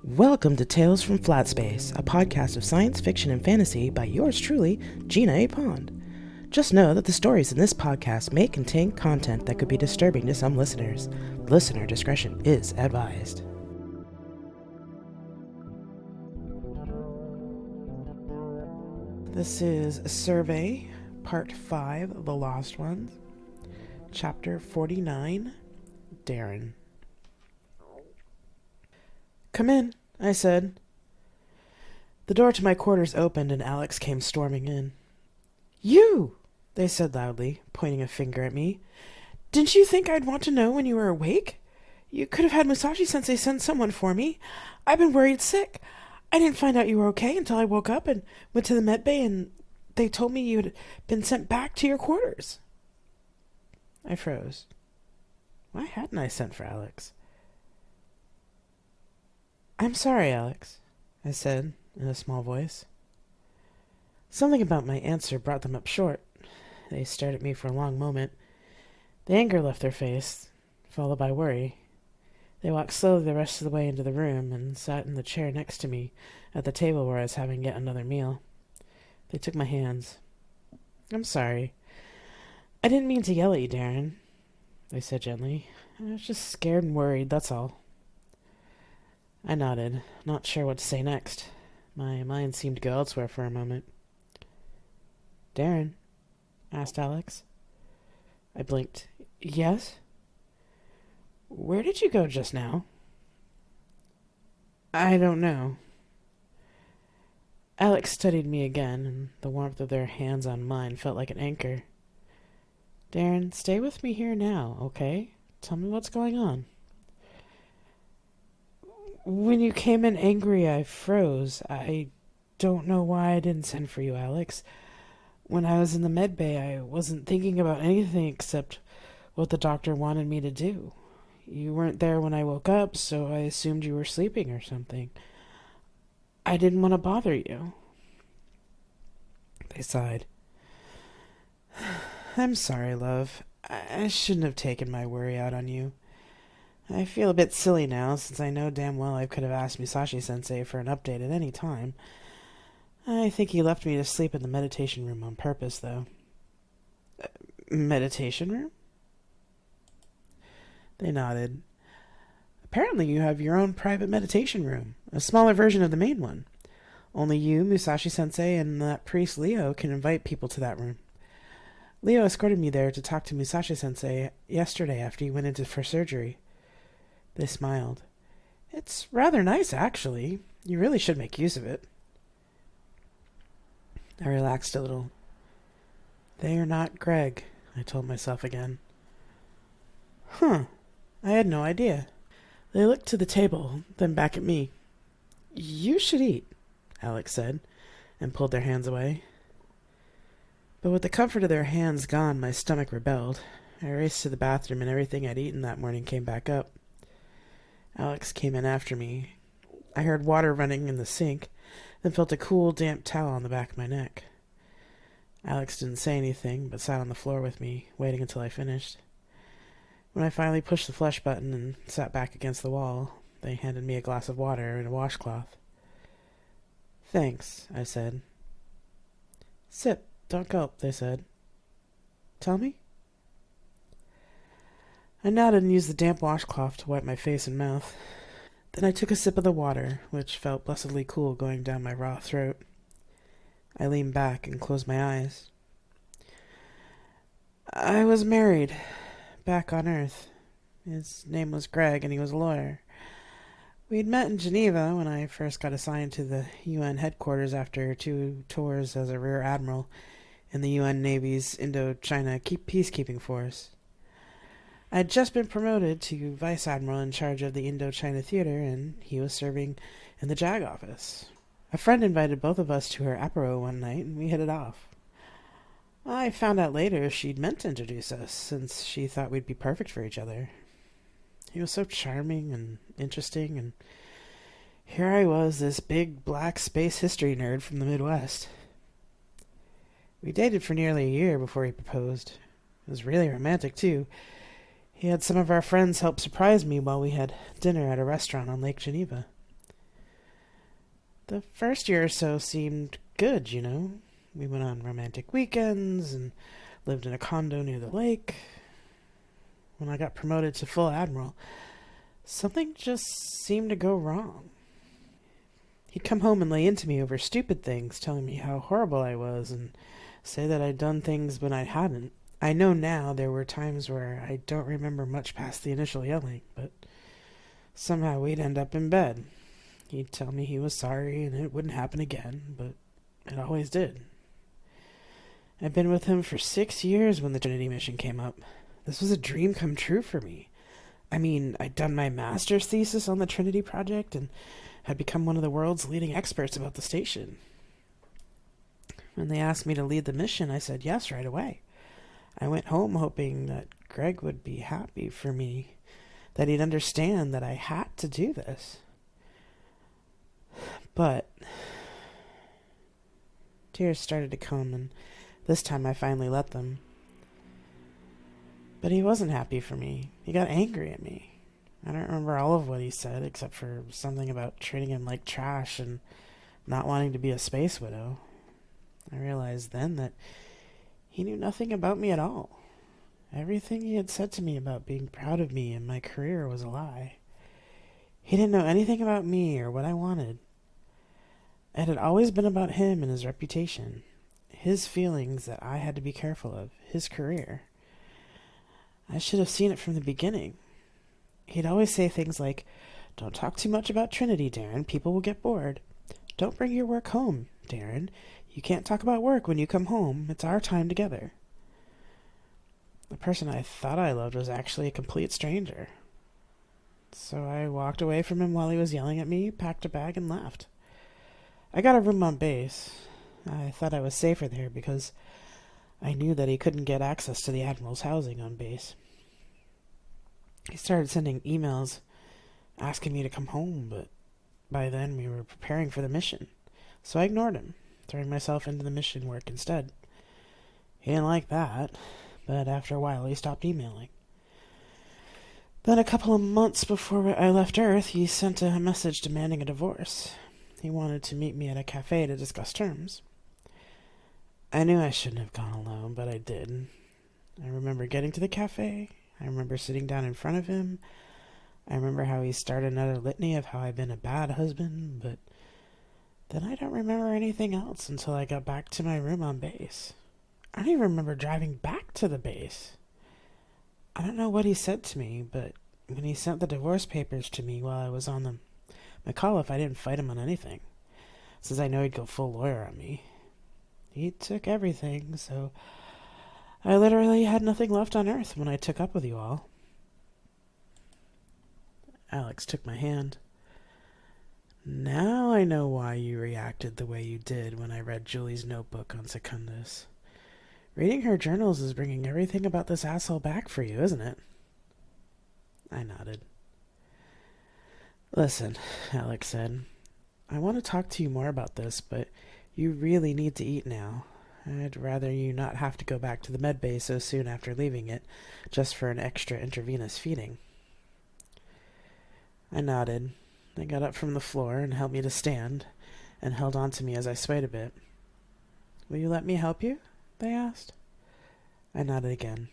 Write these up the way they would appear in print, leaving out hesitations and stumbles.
Welcome to Tales from Flat Space, a podcast of science fiction and fantasy by yours truly, Gina A. Pond. Just know that the stories in this podcast may contain content that could be disturbing to some listeners. Listener discretion is advised. This is Survey, Part 5, The Lost Ones, Chapter 49, Darren. "Come in," I said. The door to my quarters opened and Alex came storming in. "You!" they said loudly, pointing a finger at me. "Didn't you think I'd want to know when you were awake? You could have had Musashi-sensei send someone for me. I've been worried sick. I didn't find out you were okay until I woke up and went to the med bay and they told me you had been sent back to your quarters." I froze. Why hadn't I sent for Alex? "I'm sorry, Alex," I said in a small voice. Something about my answer brought them up short. They stared at me for a long moment. The anger left their face, followed by worry. They walked slowly the rest of the way into the room and sat in the chair next to me at the table where I was having yet another meal. They took my hands. "I'm sorry. I didn't mean to yell at you, Darren," they said gently. "I was just scared and worried, that's all." I nodded, not sure what to say next. My mind seemed to go elsewhere for a moment. "Darren?" asked Alex. I blinked. "Yes?" "Where did you go just now?" "I don't know." Alex studied me again, and the warmth of their hands on mine felt like an anchor. "Darren, stay with me here now, okay? Tell me what's going on." "When you came in angry, I froze. I don't know why I didn't send for you, Alex. When I was in the med bay, I wasn't thinking about anything except what the doctor wanted me to do. You weren't there when I woke up, so I assumed you were sleeping or something. I didn't want to bother you." They sighed. "I'm sorry, love. I shouldn't have taken my worry out on you. I feel a bit silly now, since I know damn well I could have asked Musashi-sensei for an update at any time. I think he left me to sleep in the meditation room on purpose, though." "Meditation room?" They nodded. "Apparently you have your own private meditation room, a smaller version of the main one. Only you, Musashi-sensei, and that priest Leo can invite people to that room. Leo escorted me there to talk to Musashi-sensei yesterday after he went in for surgery." They smiled. "It's rather nice, actually. You really should make use of it." I relaxed a little. "They are not Greg," I told myself again. "Huh. I had no idea." They looked to the table, then back at me. "You should eat," Alex said, and pulled their hands away. But with the comfort of their hands gone, my stomach rebelled. I raced to the bathroom, and everything I'd eaten that morning came back up. Alex came in after me. I heard water running in the sink, then felt a cool, damp towel on the back of my neck. Alex didn't say anything, but sat on the floor with me, waiting until I finished. When I finally pushed the flush button and sat back against the wall, they handed me a glass of water and a washcloth. "Thanks," I said. "Sip, don't gulp," they said. "Tell me?" I nodded and used the damp washcloth to wipe my face and mouth. Then I took a sip of the water, which felt blessedly cool going down my raw throat. I leaned back and closed my eyes. "I was married, back on Earth. His name was Greg, and he was a lawyer. We'd met in Geneva when I first got assigned to the UN headquarters after 2 tours as a Rear Admiral in the UN Navy's Indochina Peacekeeping Force. I'd just been promoted to Vice Admiral in charge of the Indochina Theater, and he was serving in the JAG office. A friend invited both of us to her apéro one night, and we hit it off. I found out later she'd meant to introduce us, since she thought we'd be perfect for each other. He was so charming and interesting, and here I was, this big black space history nerd from the Midwest. We dated for nearly a year before he proposed. It was really romantic, too. He had some of our friends help surprise me while we had dinner at a restaurant on Lake Geneva. The first year or so seemed good, you know. We went on romantic weekends and lived in a condo near the lake. When I got promoted to full admiral, something just seemed to go wrong. He'd come home and lay into me over stupid things, telling me how horrible I was and say that I'd done things when I hadn't. I know now there were times where I don't remember much past the initial yelling, but somehow we'd end up in bed. He'd tell me he was sorry and it wouldn't happen again, but it always did. I'd been with him for 6 years when the Trinity mission came up. This was a dream come true for me. I mean, I'd done my master's thesis on the Trinity project and had become one of the world's leading experts about the station. When they asked me to lead the mission, I said yes right away. I went home hoping that Greg would be happy for me, that he'd understand that I had to do this. But tears started to come, and this time I finally let them. But he wasn't happy for me. He got angry at me. I don't remember all of what he said, except for something about treating him like trash and not wanting to be a space widow. I realized then that he knew nothing about me at all. Everything he had said to me about being proud of me and my career was a lie. He didn't know anything about me or what I wanted. It had always been about him and his reputation, his feelings that I had to be careful of, his career. I should have seen it from the beginning. He'd always say things like, "Don't talk too much about Trinity, Darren. People will get bored. Don't bring your work home, Darren. You can't talk about work when you come home. It's our time together." The person I thought I loved was actually a complete stranger. So I walked away from him while he was yelling at me, packed a bag, and left. I got a room on base. I thought I was safer there because I knew that he couldn't get access to the Admiral's housing on base. He started sending emails asking me to come home, but by then we were preparing for the mission. So I ignored him, throwing myself into the mission work instead. He didn't like that, but after a while he stopped emailing. Then a couple of months before I left Earth, he sent a message demanding a divorce. He wanted to meet me at a cafe to discuss terms. I knew I shouldn't have gone alone, but I did. I remember getting to the cafe. I remember sitting down in front of him. I remember how he started another litany of how I'd been a bad husband, but then I don't remember anything else until I got back to my room on base. I don't even remember driving back to the base. I don't know what he said to me, but when he sent the divorce papers to me while I was on my call-off, I didn't fight him on anything, since I know he'd go full lawyer on me. He took everything, so I literally had nothing left on Earth when I took up with you all. Alex took my hand. Now I know why you reacted the way you did when I read Julie's notebook on Secundus. Reading her journals is bringing everything about this asshole back for you, isn't it? I nodded. Listen, Alex said. I want to talk to you more about this, but you really need to eat now. I'd rather you not have to go back to the med bay so soon after leaving it, just for an extra intravenous feeding. I nodded. They got up from the floor and helped me to stand, and held on to me as I swayed a bit. Will you let me help you? They asked. I nodded again.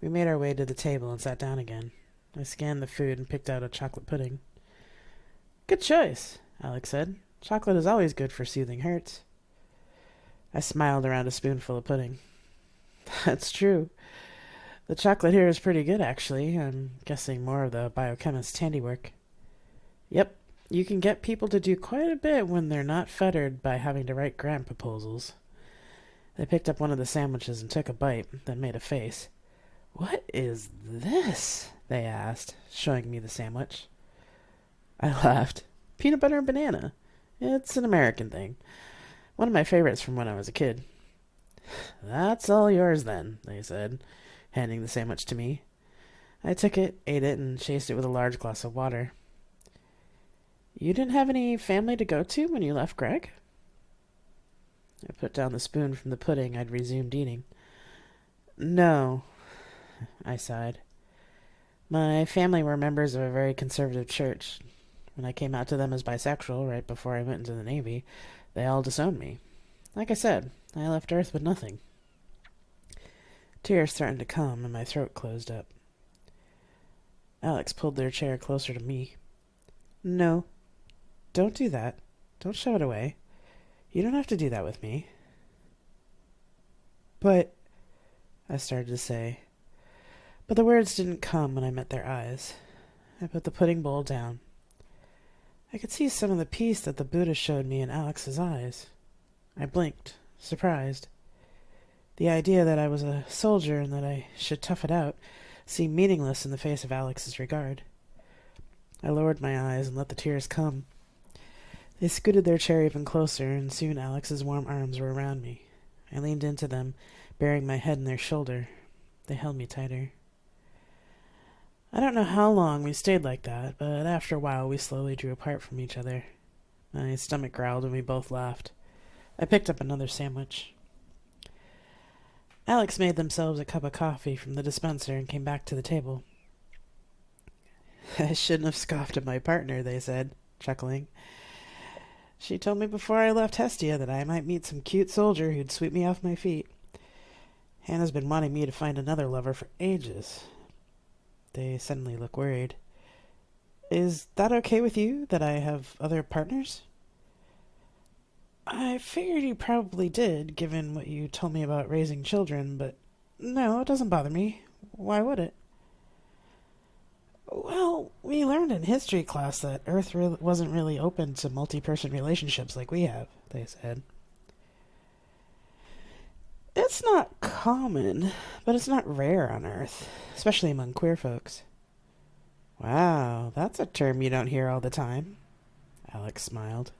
We made our way to the table and sat down again. I scanned the food and picked out a chocolate pudding. Good choice, Alex said. Chocolate is always good for soothing hurts. I smiled around a spoonful of pudding. That's true. The chocolate here is pretty good, actually. I'm guessing more of the biochemist's handiwork. Yep, you can get people to do quite a bit when they're not fettered by having to write grant proposals. They picked up one of the sandwiches and took a bite, then made a face. What is this? They asked, showing me the sandwich. I laughed. Peanut butter and banana. It's an American thing. One of my favorites from when I was a kid. That's all yours then, they said, handing the sandwich to me. I took it, ate it, and chased it with a large glass of water. You didn't have any family to go to when you left Greg? I put down the spoon from the pudding I'd resumed eating. No, I sighed. My family were members of a very conservative church. When I came out to them as bisexual right before I went into the Navy, they all disowned me. Like I said, I left Earth with nothing. Tears threatened to come, and my throat closed up. Alex pulled their chair closer to me. No, don't do that. Don't shove it away. You don't have to do that with me. But, I started to say, but the words didn't come when I met their eyes. I put the pudding bowl down. I could see some of the peace that the Buddha showed me in Alex's eyes. I blinked, surprised. The idea that I was a soldier and that I should tough it out seemed meaningless in the face of Alex's regard. I lowered my eyes and let the tears come. They scooted their chair even closer, and soon Alex's warm arms were around me. I leaned into them, burying my head in their shoulder. They held me tighter. I don't know how long we stayed like that, but after a while we slowly drew apart from each other. My stomach growled and we both laughed. I picked up another sandwich. Alex made themselves a cup of coffee from the dispenser and came back to the table. I shouldn't have scoffed at my partner, they said, chuckling. She told me before I left Hestia that I might meet some cute soldier who'd sweep me off my feet. Hannah's been wanting me to find another lover for ages. They suddenly look worried. Is that okay with you, that I have other partners? I figured you probably did, given what you told me about raising children, but no, it doesn't bother me. Why would it? Well, we learned in history class that Earth wasn't really open to multi-person relationships like we have, they said. It's not common, but it's not rare on Earth, especially among queer folks. Wow, that's a term you don't hear all the time. Alex smiled.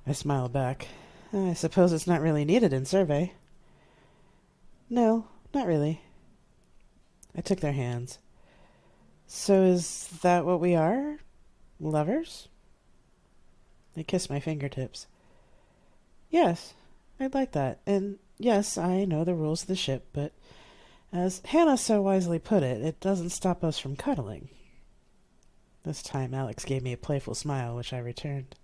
I smiled back. I suppose it's not really needed in Survey. No, not really. I took their hands. So is that what we are? Lovers? They kissed my fingertips. Yes, I'd like that. And yes, I know the rules of the ship, but as Hannah so wisely put it, it doesn't stop us from cuddling. This time Alex gave me a playful smile, which I returned.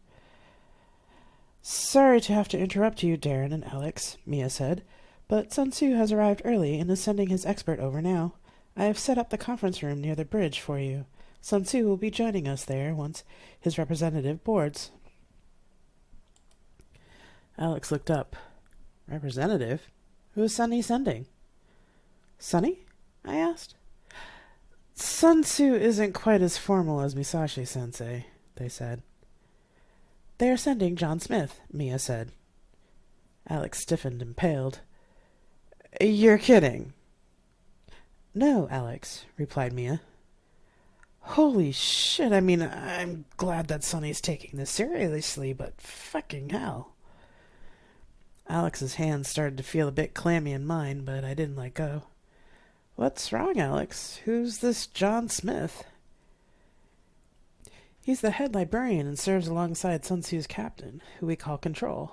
Sorry to have to interrupt you, Darren and Alex, Mia said, but Sun Tzu has arrived early and is sending his expert over now. I have set up the conference room near the bridge for you. Sun Tzu will be joining us there once his representative boards. Alex looked up. Representative? Who is Sunny sending? Sunny? I asked. Sun Tzu isn't quite as formal as Misashi-sensei, they said. They are sending John Smith, Mia said. Alex stiffened and paled. You're kidding. No, Alex, replied Mia. Holy shit, I mean, I'm glad that Sonny's taking this seriously, but fucking hell. Alex's hands started to feel a bit clammy in mine, but I didn't let go. What's wrong, Alex? Who's this John Smith? He's the head librarian and serves alongside Sun Tzu's captain, who we call Control.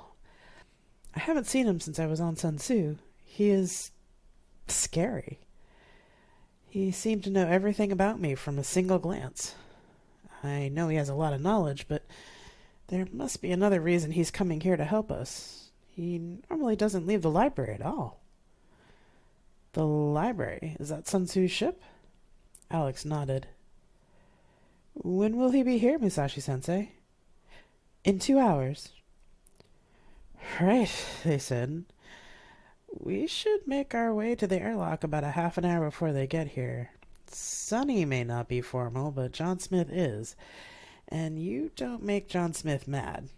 I haven't seen him since I was on Sun Tzu. He is scary. He seemed to know everything about me from a single glance. I know he has a lot of knowledge, but there must be another reason he's coming here to help us. He normally doesn't leave the library at all. The library? Is that Sun Tzu's ship? Alex nodded. When will he be here, Musashi-sensei? In 2 hours. Right, they said. We should make our way to the airlock about a half an hour before they get here. Sonny may not be formal, but John Smith is. And you don't make John Smith mad.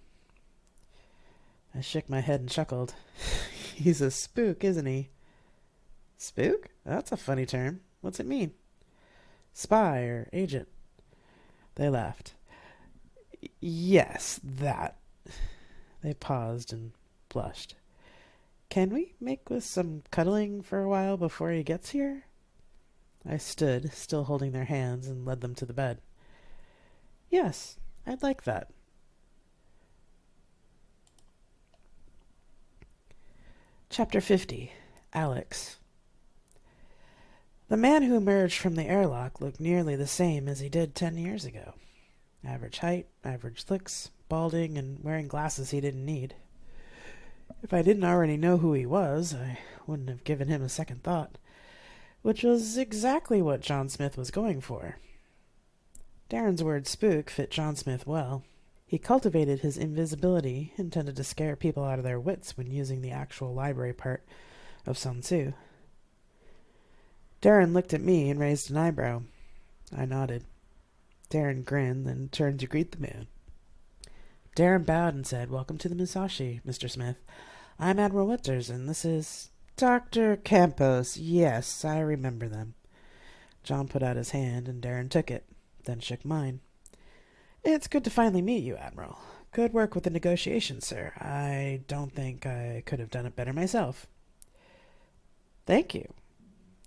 I shook my head and chuckled. He's a spook, isn't he? Spook? That's a funny term. What's it mean? Spy or agent. They laughed. Yes, that. They paused and blushed. Can we make with some cuddling for a while before he gets here? I stood, still holding their hands, and led them to the bed. Yes, I'd like that. Chapter 50. Alex. The man who emerged from the airlock looked nearly the same as he did 10 years ago. Average height, average looks, balding, and wearing glasses he didn't need. If I didn't already know who he was, I wouldn't have given him a second thought, which was exactly what John Smith was going for. Darren's word spook fit John Smith well. He cultivated his invisibility, intended to scare people out of their wits when using the actual library part of Sun Tzu. Darren looked at me and raised an eyebrow. I nodded. Darren grinned, then turned to greet the man. Darren bowed and said, "Welcome to the Musashi, Mr. Smith. I'm Admiral Winters, and this is Dr. Campos. Yes, I remember them." John put out his hand, and Darren took it, then shook mine. "It's good to finally meet you, Admiral. Good work with the negotiations, sir. I don't think I could have done it better myself." "Thank you."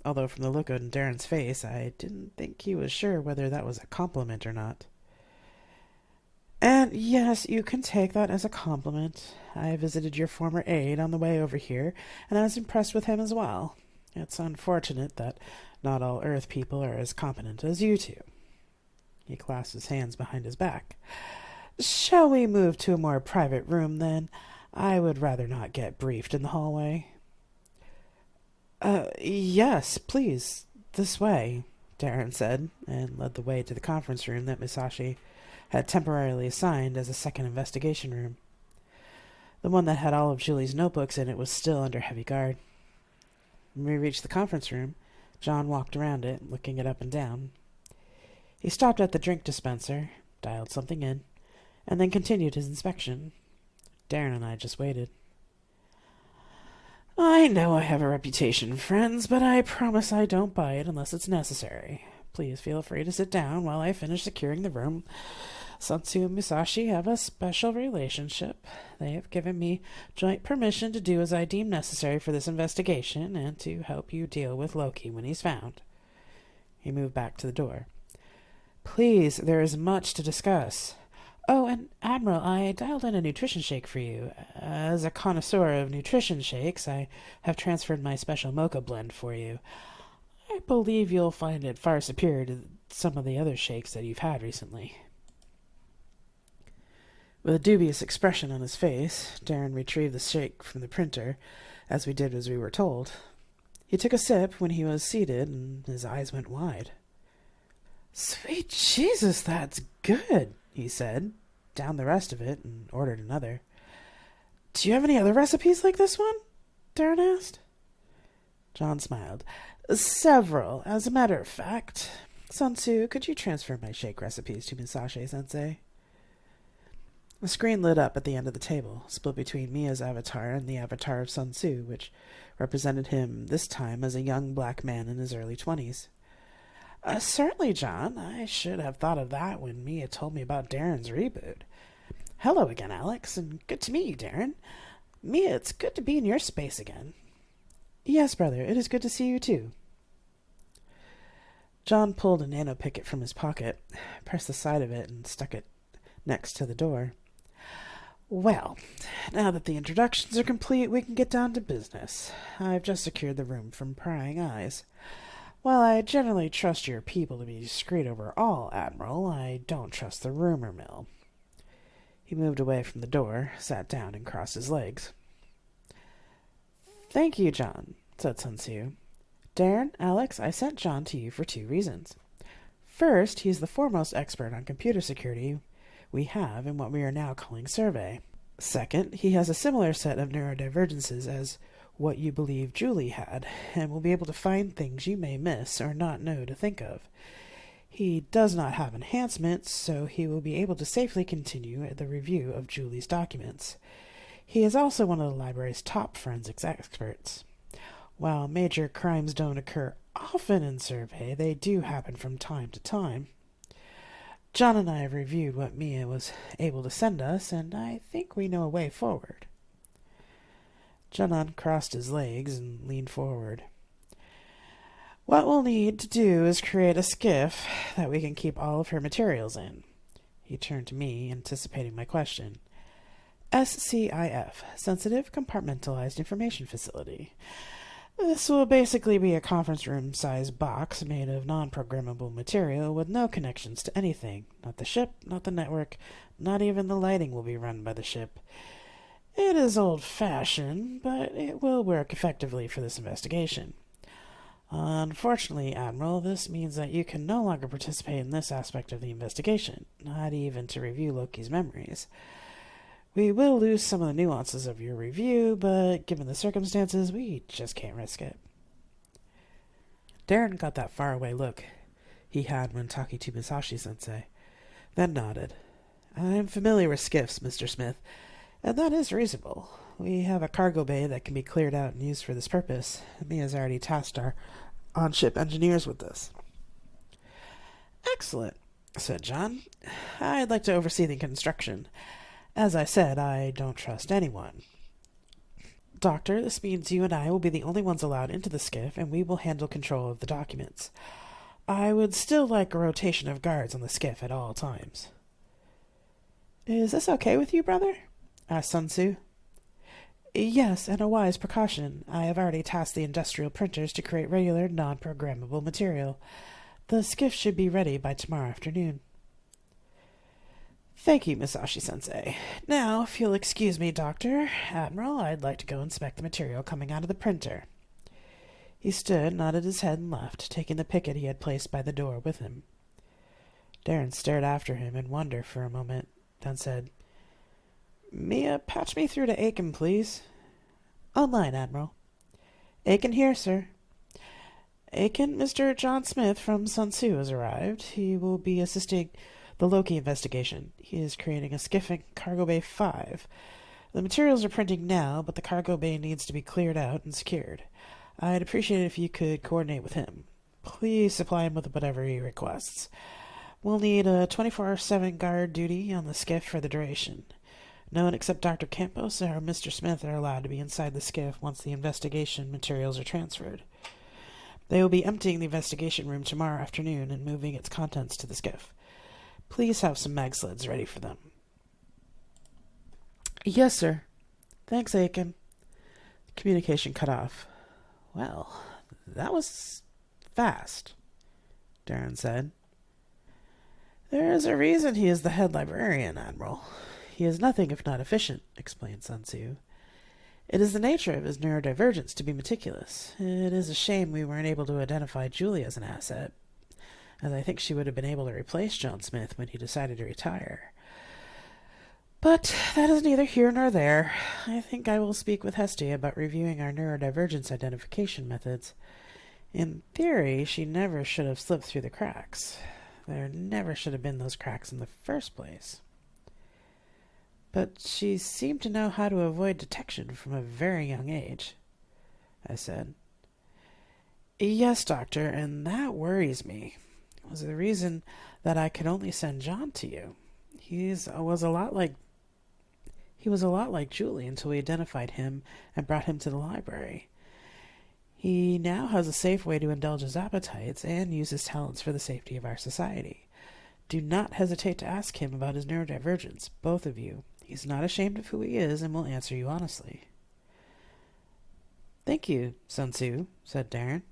Although from the look on Darren's face, I didn't think he was sure whether that was a compliment or not. "And yes, you can take that as a compliment. I visited your former aide on the way over here, and I was impressed with him as well. It's unfortunate that not all Earth people are as competent as you two." He clasped his hands behind his back. "Shall we move to a more private room, then? I would rather not get briefed in the hallway." Yes, please. This way," Darren said, and led the way to the conference room that Musashi had temporarily assigned as a second investigation room. The one that had all of Julie's notebooks in it was still under heavy guard. When we reached the conference room, John walked around it, looking it up and down. He stopped at the drink dispenser, dialed something in, and then continued his inspection. Darren and I just waited. "I know I have a reputation, friends, but I promise I don't buy it unless it's necessary. Please feel free to sit down while I finish securing the room. Sun Tzu and Musashi have a special relationship. They have given me joint permission to do as I deem necessary for this investigation and to help you deal with Loki when he's found." He moved back to the door. "Please, there is much to discuss. Oh, and Admiral, I dialed in a nutrition shake for you. As a connoisseur of nutrition shakes, I have transferred my special mocha blend for you. I believe you'll find it far superior to some of the other shakes that you've had recently." With a dubious expression on his face, Darren retrieved the shake from the printer, as we did as we were told. He took a sip when he was seated, and his eyes went wide. "Sweet Jesus, that's good," he said, downed the rest of it, and ordered another. "Do you have any other recipes like this one?" Darren asked. John smiled. "Several, as a matter of fact. Sun Tzu, could you transfer my shake recipes to Musashi-sensei?" A screen lit up at the end of the table, split between me as avatar and the avatar of Sun Tzu, which represented him this time as a young black man in his early 20s. Certainly, John. I should have thought of that when Mia told me about Darren's reboot. Hello again, Alex, and good to meet you, Darren. Mia, it's good to be in your space again." "Yes, brother, it is good to see you, too." John pulled a nano picket from his pocket, pressed the side of it, and stuck it next to the door. "Well, now that the introductions are complete, we can get down to business. I've just secured the room from prying eyes. While I generally trust your people to be discreet overall, Admiral, I don't trust the rumor mill." He moved away from the door, sat down, and crossed his legs. "Thank you, John," said Sun Tzu. "Darren, Alex, I sent John to you for 2 reasons. First, he's the foremost expert on computer security we have in what we are now calling Survey. Second, he has a similar set of neurodivergences as what you believe Julie had, and will be able to find things you may miss or not know to think of. He does not have enhancements, so he will be able to safely continue the review of Julie's documents. He is also one of the library's top forensics experts. While major crimes don't occur often in Survey, they do happen from time to time. John and I have reviewed what Mia was able to send us, and I think we know a way forward." John uncrossed his legs and leaned forward. "What we'll need to do is create a skiff that we can keep all of her materials in." He turned to me, anticipating my question. "SCIF, Sensitive Compartmentalized Information Facility. This will basically be a conference room-sized box made of non-programmable material with no connections to anything. Not the ship, not the network, not even the lighting will be run by the ship. It is old-fashioned, but it will work effectively for this investigation. Unfortunately, Admiral, this means that you can no longer participate in this aspect of the investigation, not even to review Loki's memories. We will lose some of the nuances of your review, but given the circumstances, we just can't risk it. Darren got that faraway look he had when talking to Musashi-sensei, then nodded. I'm familiar with skiffs, Mr. Smith, and that is reasonable. We have a cargo bay that can be cleared out and used for this purpose. Mia's already tasked our on-ship engineers with this. Excellent, said John. I'd like to oversee the construction. As I said, I don't trust anyone. Doctor, this means you and I will be the only ones allowed into the skiff, and we will handle control of the documents. I would still like a rotation of guards on the skiff at all times. Is this okay with you, brother? Asked Sun Tzu. Yes, and a wise precaution. I have already tasked the industrial printers to create regular, non-programmable material. The skiff should be ready by tomorrow afternoon. Thank you, Musashi-sensei. Now, if you'll excuse me, Doctor, Admiral, I'd like to go inspect the material coming out of the printer. He stood, nodded his head, and left, taking the picket he had placed by the door with him. Darren stared after him in wonder for a moment, then said, Mia, patch me through to Aiken, please. Online, Admiral. Aiken here, sir. Aiken, Mr. John Smith from Sun Tzu has arrived. He will be assisting the Loki investigation. He is creating a skiff in Cargo Bay 5. The materials are printing now, but the cargo bay needs to be cleared out and secured. I'd appreciate it if you could coordinate with him. Please supply him with whatever he requests. We'll need a 24/7 guard duty on the skiff for the duration. No one except Dr. Campos or Mr. Smith are allowed to be inside the skiff once the investigation materials are transferred. They will be emptying the investigation room tomorrow afternoon and moving its contents to the skiff. Please have some mag sleds ready for them. Yes, sir. Thanks, Aiken. Communication cut off. Well, that was fast, Darren said. There is a reason he is the head librarian, Admiral. He is nothing if not efficient, explained Sun Tzu. It is the nature of his neurodivergence to be meticulous. It is a shame we weren't able to identify Julie as an asset, as I think she would have been able to replace John Smith when he decided to retire. But that is neither here nor there. I think I will speak with Hestia about reviewing our neurodivergence identification methods. In theory, she never should have slipped through the cracks. There never should have been those cracks in the first place. But she seemed to know how to avoid detection from a very young age, I said. Yes, Doctor, and that worries me. It was the reason that I could only send John to you. He was a lot like Julie until we identified him and brought him to the library. He now has a safe way to indulge his appetites and use his talents for the safety of our society. Do not hesitate to ask him about his neurodivergence, both of you. He's not ashamed of who he is and will answer you honestly. Thank you, Sun Tzu, said Darren.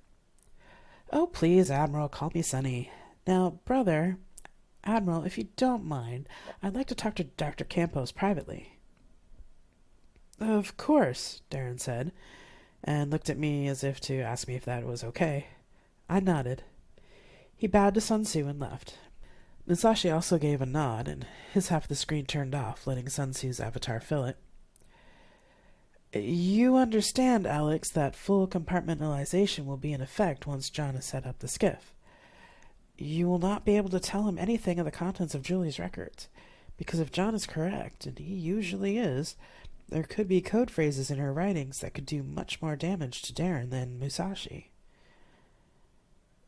Oh, please, Admiral, call me Sonny. Now, brother, Admiral, if you don't mind, I'd like to talk to Dr. Campos privately. Of course, Darren said, and looked at me as if to ask me if that was okay. I nodded. He bowed to Sun Tzu and left. Musashi also gave a nod, and his half of the screen turned off, letting Sun Tzu's avatar fill it. You understand, Alex, that full compartmentalization will be in effect once John has set up the skiff. You will not be able to tell him anything of the contents of Julie's records, because if John is correct, and he usually is, there could be code phrases in her writings that could do much more damage to Darren than Musashi.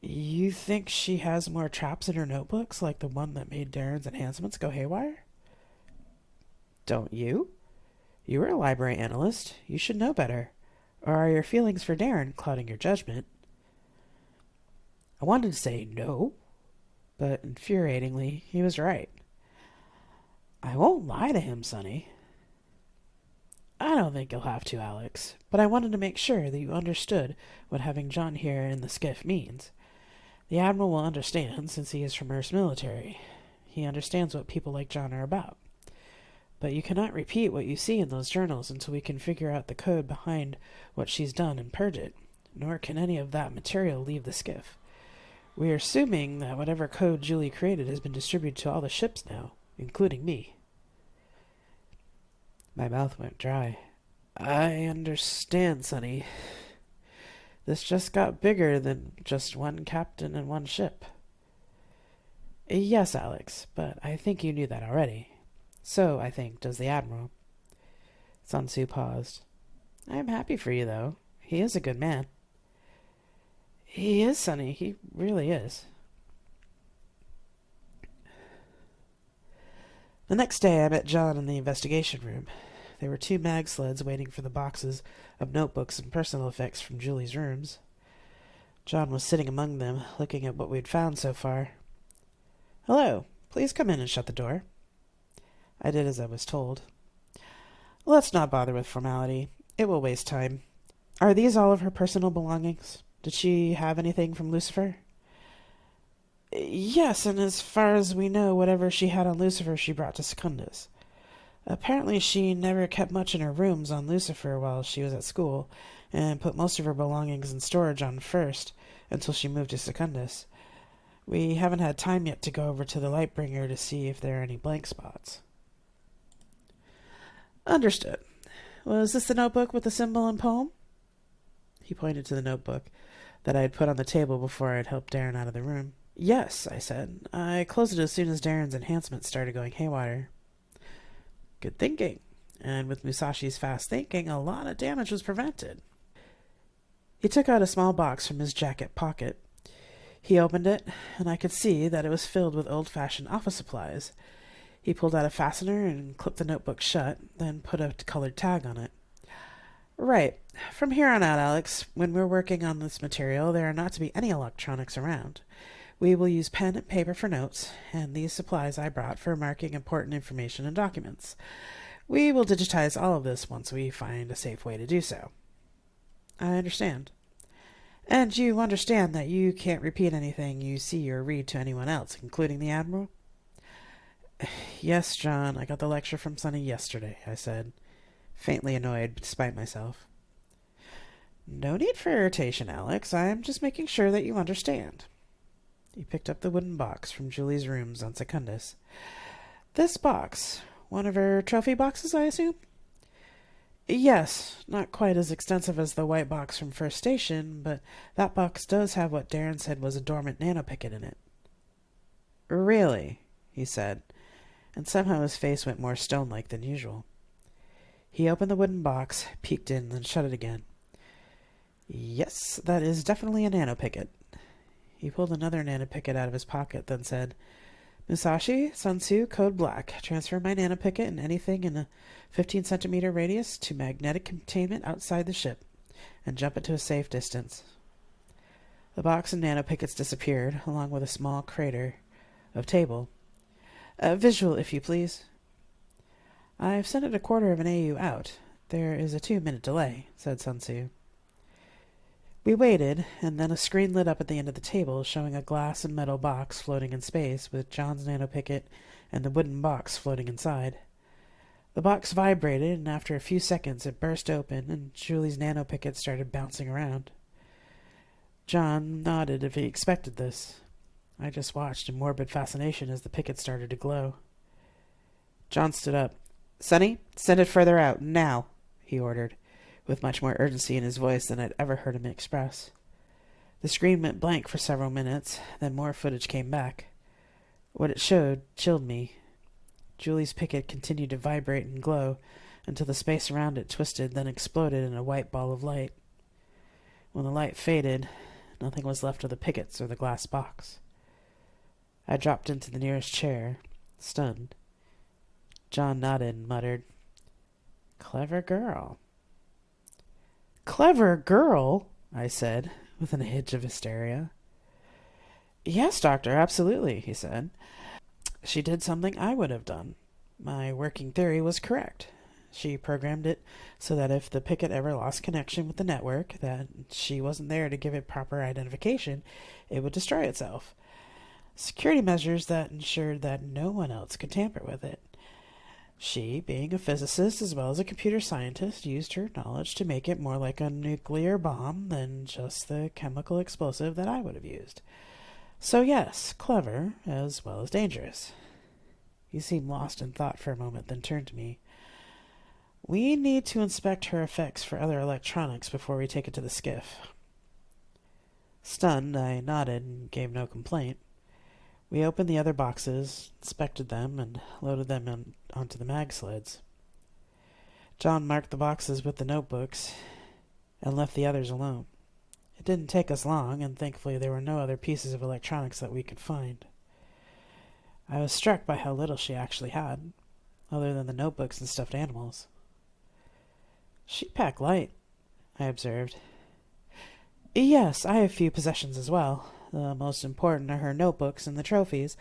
You think she has more traps in her notebooks, like the one that made Darren's enhancements go haywire? Don't you? You are a library analyst. You should know better. Or are your feelings for Darren clouding your judgment? I wanted to say no, but infuriatingly, he was right. I won't lie to him, Sonny. I don't think you'll have to, Alex, but I wanted to make sure that you understood what having John here in the skiff means. The Admiral will understand, since he is from Earth's military. He understands what people like John are about. But you cannot repeat what you see in those journals until we can figure out the code behind what she's done and purge it, nor can any of that material leave the skiff. We are assuming that whatever code Julie created has been distributed to all the ships now, including me. My mouth went dry. I understand, Sonny. This just got bigger than just one captain and one ship. Yes, Alex, but I think you knew that already. So, I think, does the Admiral. Sun Tzu paused. I am happy for you, though. He is a good man. He is, Sonny. He really is. The next day I met John in the investigation room. There were 2 mag sleds waiting for the boxes of notebooks and personal effects from Julie's rooms. John was sitting among them, looking at what we'd found so far. Hello. Please come in and shut the door. I did as I was told. Let's not bother with formality. It will waste time. Are these all of her personal belongings? Did she have anything from Lucifer? Yes, and as far as we know, whatever she had on Lucifer she brought to Secundus. Apparently she never kept much in her rooms on Lucifer while she was at school, and put most of her belongings in storage on First until she moved to Secundus. We haven't had time yet to go over to the Lightbringer to see if there are any blank spots. Understood. Was this the notebook with the symbol and poem? He pointed to the notebook that I had put on the table before I had helped Darren out of the room. Yes, I said. I closed it as soon as Darren's enhancements started going haywire. Good thinking. And with Musashi's fast thinking, a lot of damage was prevented. He took out a small box from his jacket pocket. He opened it, and I could see that it was filled with old-fashioned office supplies. He pulled out a fastener and clipped the notebook shut, then put a colored tag on it. Right. From here on out, Alex, when we're working on this material, there are not to be any electronics around. We will use pen and paper for notes, and these supplies I brought for marking important information and documents. We will digitize all of this once we find a safe way to do so. I understand. And you understand that you can't repeat anything you see or read to anyone else, including the Admiral? Yes, John, I got the lecture from Sonny yesterday, I said, faintly annoyed despite myself. No need for irritation, Alex. I'm just making sure that you understand. He picked up the wooden box from Julie's rooms on Secundus. This box, one of her trophy boxes, I assume? Yes, not quite as extensive as the white box from First Station, but that box does have what Darren said was a dormant nanopicket in it. Really? He said, and somehow his face went more stone-like than usual. He opened the wooden box, peeked in, then shut it again. Yes, that is definitely a nanopicket. He pulled another nanopicket out of his pocket, then said, Musashi, Sun Tzu, code black. Transfer my nanopicket and anything in a 15-centimeter radius to magnetic containment outside the ship, and jump it to a safe distance. The box and nanopickets disappeared, along with a small crater of table. Visual, if you please. I've sent it a quarter of an AU out. There is a 2-minute delay, said Sun Tzu. We waited, and then a screen lit up at the end of the table, showing a glass and metal box floating in space, with John's nanopicket and the wooden box floating inside. The box vibrated, and after a few seconds it burst open, and Julie's nanopicket started bouncing around. John nodded if he expected this. I just watched in morbid fascination as the picket started to glow. John stood up. Sonny, send it further out, now, he ordered, with much more urgency in his voice than I'd ever heard him express. The screen went blank for several minutes, then more footage came back. What it showed chilled me. Julie's picket continued to vibrate and glow until the space around it twisted, then exploded in a white ball of light. When the light faded, nothing was left of the pickets or the glass box. I dropped into the nearest chair, stunned. John nodded and muttered, Clever girl. Clever girl, I said, with an edge of hysteria. Yes, Doctor, absolutely, he said. She did something I would have done. My working theory was correct. She programmed it so that if the picket ever lost connection with the network, that she wasn't there to give it proper identification, it would destroy itself. Security measures that ensured that no one else could tamper with it. She, being a physicist as well as a computer scientist, used her knowledge to make it more like a nuclear bomb than just the chemical explosive that I would have used. So yes, clever as well as dangerous. He seemed lost in thought for a moment, then turned to me. We need to inspect her effects for other electronics before we take it to the skiff. Stunned, I nodded and gave no complaint. We opened the other boxes, inspected them, and loaded them onto the mag sleds. John marked the boxes with the notebooks and left the others alone. It didn't take us long, and thankfully there were no other pieces of electronics that we could find. I was struck by how little she actually had, other than the notebooks and stuffed animals. She packed light, I observed. Yes, I have a few possessions as well. The most important are her notebooks and the trophies,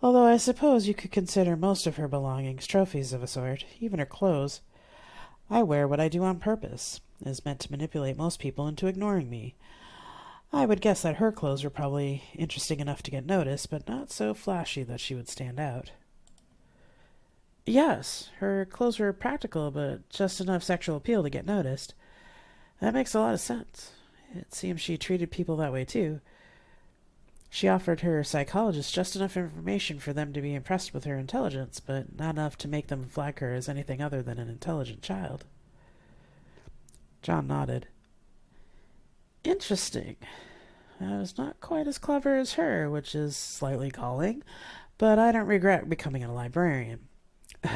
although I suppose you could consider most of her belongings trophies of a sort, even her clothes. I wear what I do on purpose. It is meant to manipulate most people into ignoring me. I would guess that her clothes were probably interesting enough to get noticed, but not so flashy that she would stand out. Yes, her clothes were practical, but just enough sexual appeal to get noticed. That makes a lot of sense. It seems she treated people that way, too. She offered her psychologist just enough information for them to be impressed with her intelligence, but not enough to make them flag her as anything other than an intelligent child. John nodded. Interesting. I was not quite as clever as her, which is slightly galling, but I don't regret becoming a librarian.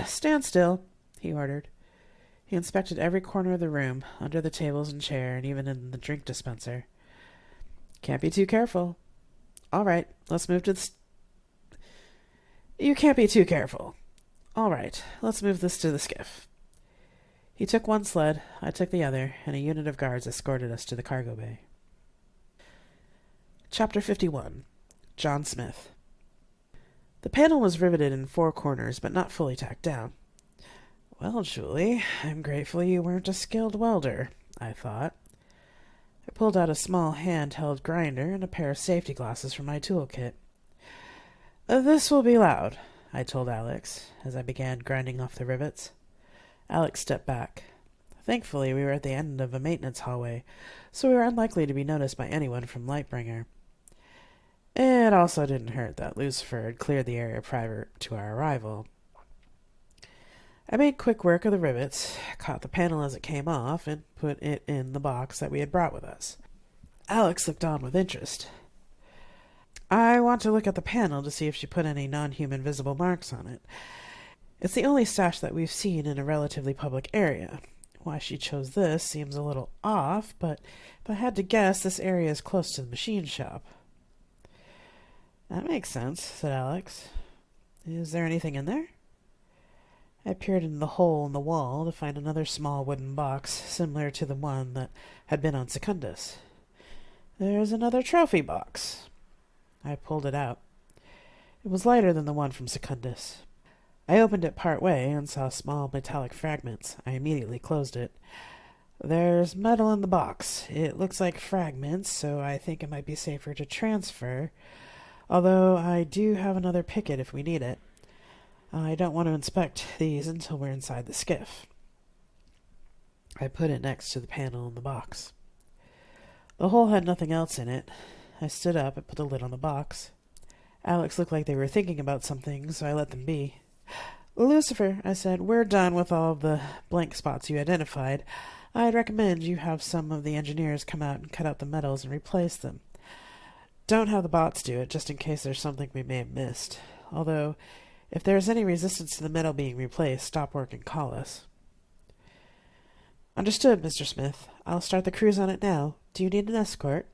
Stand still, he ordered. He inspected every corner of the room, under the tables and chair, and even in the drink dispenser. Can't be too careful. All right, let's move to the... You can't be too careful. All right, let's move this to the skiff. He took one sled, I took the other, and a unit of guards escorted us to the cargo bay. Chapter 51. John Smith. The panel was riveted in four corners, but not fully tacked down. Well, Julie, I'm grateful you weren't a skilled welder, I thought. I pulled out a small handheld grinder and a pair of safety glasses from my toolkit. This will be loud, I told Alex, as I began grinding off the rivets. Alex stepped back. Thankfully, we were at the end of a maintenance hallway, so we were unlikely to be noticed by anyone from Lightbringer. It also didn't hurt that Lucifer had cleared the area prior to our arrival. I made quick work of the rivets, caught the panel as it came off, and put it in the box that we had brought with us. Alex looked on with interest. I want to look at the panel to see if she put any non-human visible marks on it. It's the only stash that we've seen in a relatively public area. Why she chose this seems a little off, but if I had to guess, this area is close to the machine shop. That makes sense, said Alex. Is there anything in there? I peered into the hole in the wall to find another small wooden box, similar to the one that had been on Secundus. There's another trophy box. I pulled it out. It was lighter than the one from Secundus. I opened it part way and saw small metallic fragments. I immediately closed it. There's metal in the box. It looks like fragments, so I think it might be safer to transfer, although I do have another picket if we need it. I don't want to inspect these until we're inside the skiff. I put it next to the panel in the box. The hole had nothing else in it. I stood up and put the lid on the box. Alex looked like they were thinking about something, so I let them be. Lucifer, I said, we're done with all of the blank spots you identified. I'd recommend you have some of the engineers come out and cut out the metals and replace them. Don't have the bots do it, just in case there's something we may have missed. Although, if there's any resistance to the metal being replaced, stop work and call us. Understood, Mr. Smith. I'll start the cruise on it now. Do you need an escort?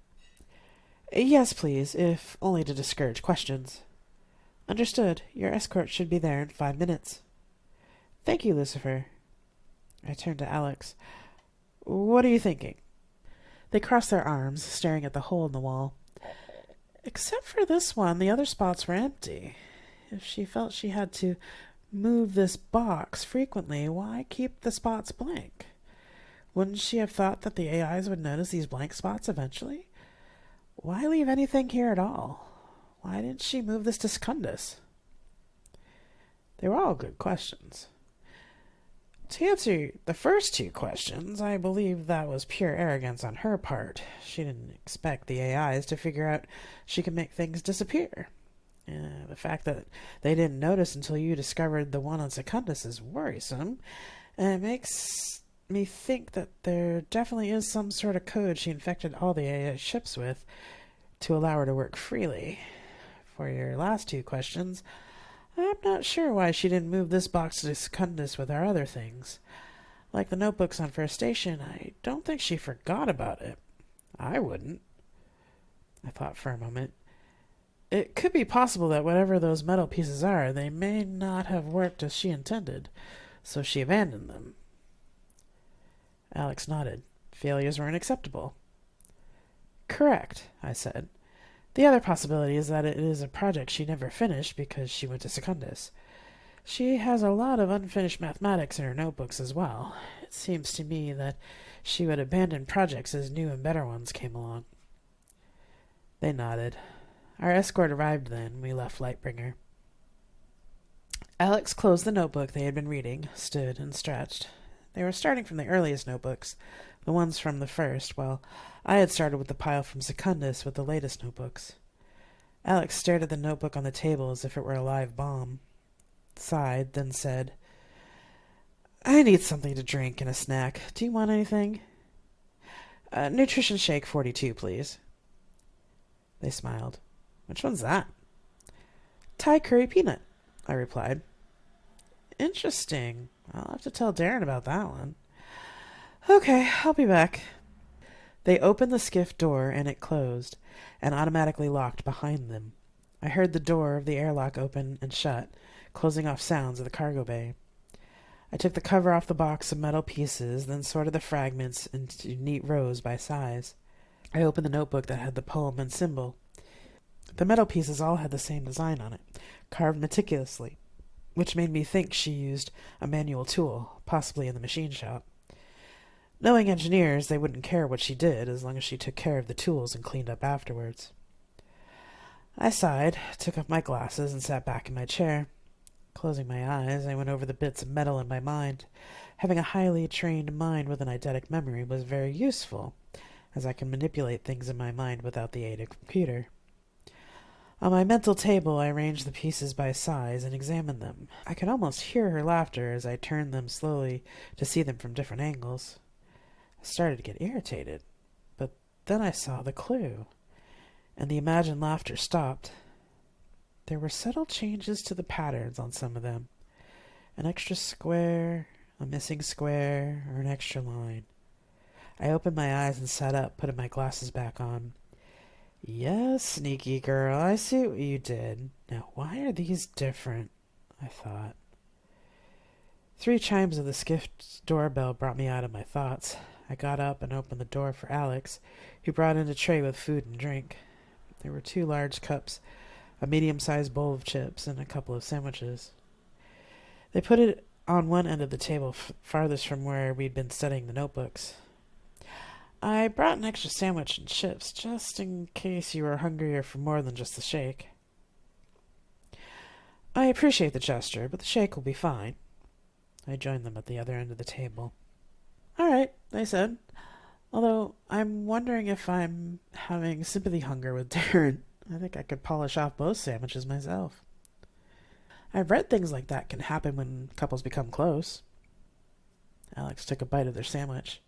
Yes, please, if only to discourage questions. Understood. Your escort should be there in 5 minutes. Thank you, Lucifer. I turned to Alex. What are you thinking? They crossed their arms, staring at the hole in the wall. Except for this one, the other spots were empty. If she felt she had to move this box frequently, why keep the spots blank? Wouldn't she have thought that the AIs would notice these blank spots eventually? Why leave anything here at all? Why didn't she move this to Secundus? They were all good questions. To answer the first two questions, I believe that was pure arrogance on her part. She didn't expect the AIs to figure out she could make things disappear. The fact that they didn't notice until you discovered the one on Secundus is worrisome, and it makes me think that there definitely is some sort of code she infected all the AI ships with to allow her to work freely. For your last two questions, I'm not sure why she didn't move this box to Secundus with our other things. Like the notebooks on First Station, I don't think she forgot about it. I wouldn't. I thought for a moment. It could be possible that whatever those metal pieces are, they may not have worked as she intended, so she abandoned them. Alex nodded. Failures weren't acceptable. Correct, I said. The other possibility is that it is a project she never finished because she went to Secundus. She has a lot of unfinished mathematics in her notebooks as well. It seems to me that she would abandon projects as new and better ones came along. They nodded. Our escort arrived then. We left Lightbringer. Alex closed the notebook they had been reading, stood, and stretched. They were starting from the earliest notebooks, the ones from the first, while I had started with the pile from Secundus with the latest notebooks. Alex stared at the notebook on the table as if it were a live bomb, sighed, then said, I need something to drink and a snack. Do you want anything? Nutrition shake 42, please. They smiled. Which one's that? Thai curry peanut, I replied. Interesting. I'll have to tell Darren about that one. Okay, I'll be back. They opened the skiff door and it closed, and automatically locked behind them. I heard the door of the airlock open and shut, closing off sounds of the cargo bay. I took the cover off the box of metal pieces, then sorted the fragments into neat rows by size. I opened the notebook that had the poem and symbol. The metal pieces all had the same design on it, carved meticulously, which made me think she used a manual tool, possibly in the machine shop. Knowing engineers, they wouldn't care what she did as long as she took care of the tools and cleaned up afterwards. I sighed, took off my glasses, and sat back in my chair. Closing my eyes, I went over the bits of metal in my mind. Having a highly trained mind with an eidetic memory was very useful, as I can manipulate things in my mind without the aid of a computer. On my mental table, I arranged the pieces by size and examined them. I could almost hear her laughter as I turned them slowly to see them from different angles. I started to get irritated, but then I saw the clue, and the imagined laughter stopped. There were subtle changes to the patterns on some of them. An extra square, a missing square, or an extra line. I opened my eyes and sat up, putting my glasses back on. Yes, sneaky girl, I see what you did. Now, why are these different? I thought. 3 chimes of the skiff's doorbell brought me out of my thoughts. I got up and opened the door for Alex, who brought in a tray with food and drink. There were 2 large cups, a medium-sized bowl of chips, and a couple of sandwiches. They put it on one end of the table, farthest from where we'd been studying the notebooks. I brought an extra sandwich and chips, just in case you were hungrier for more than just the shake. I appreciate the gesture, but the shake will be fine. I joined them at the other end of the table. All right, they said, although I'm wondering if I'm having sympathy hunger with Darren. I think I could polish off both sandwiches myself. I've read things like that can happen when couples become close. Alex took a bite of their sandwich.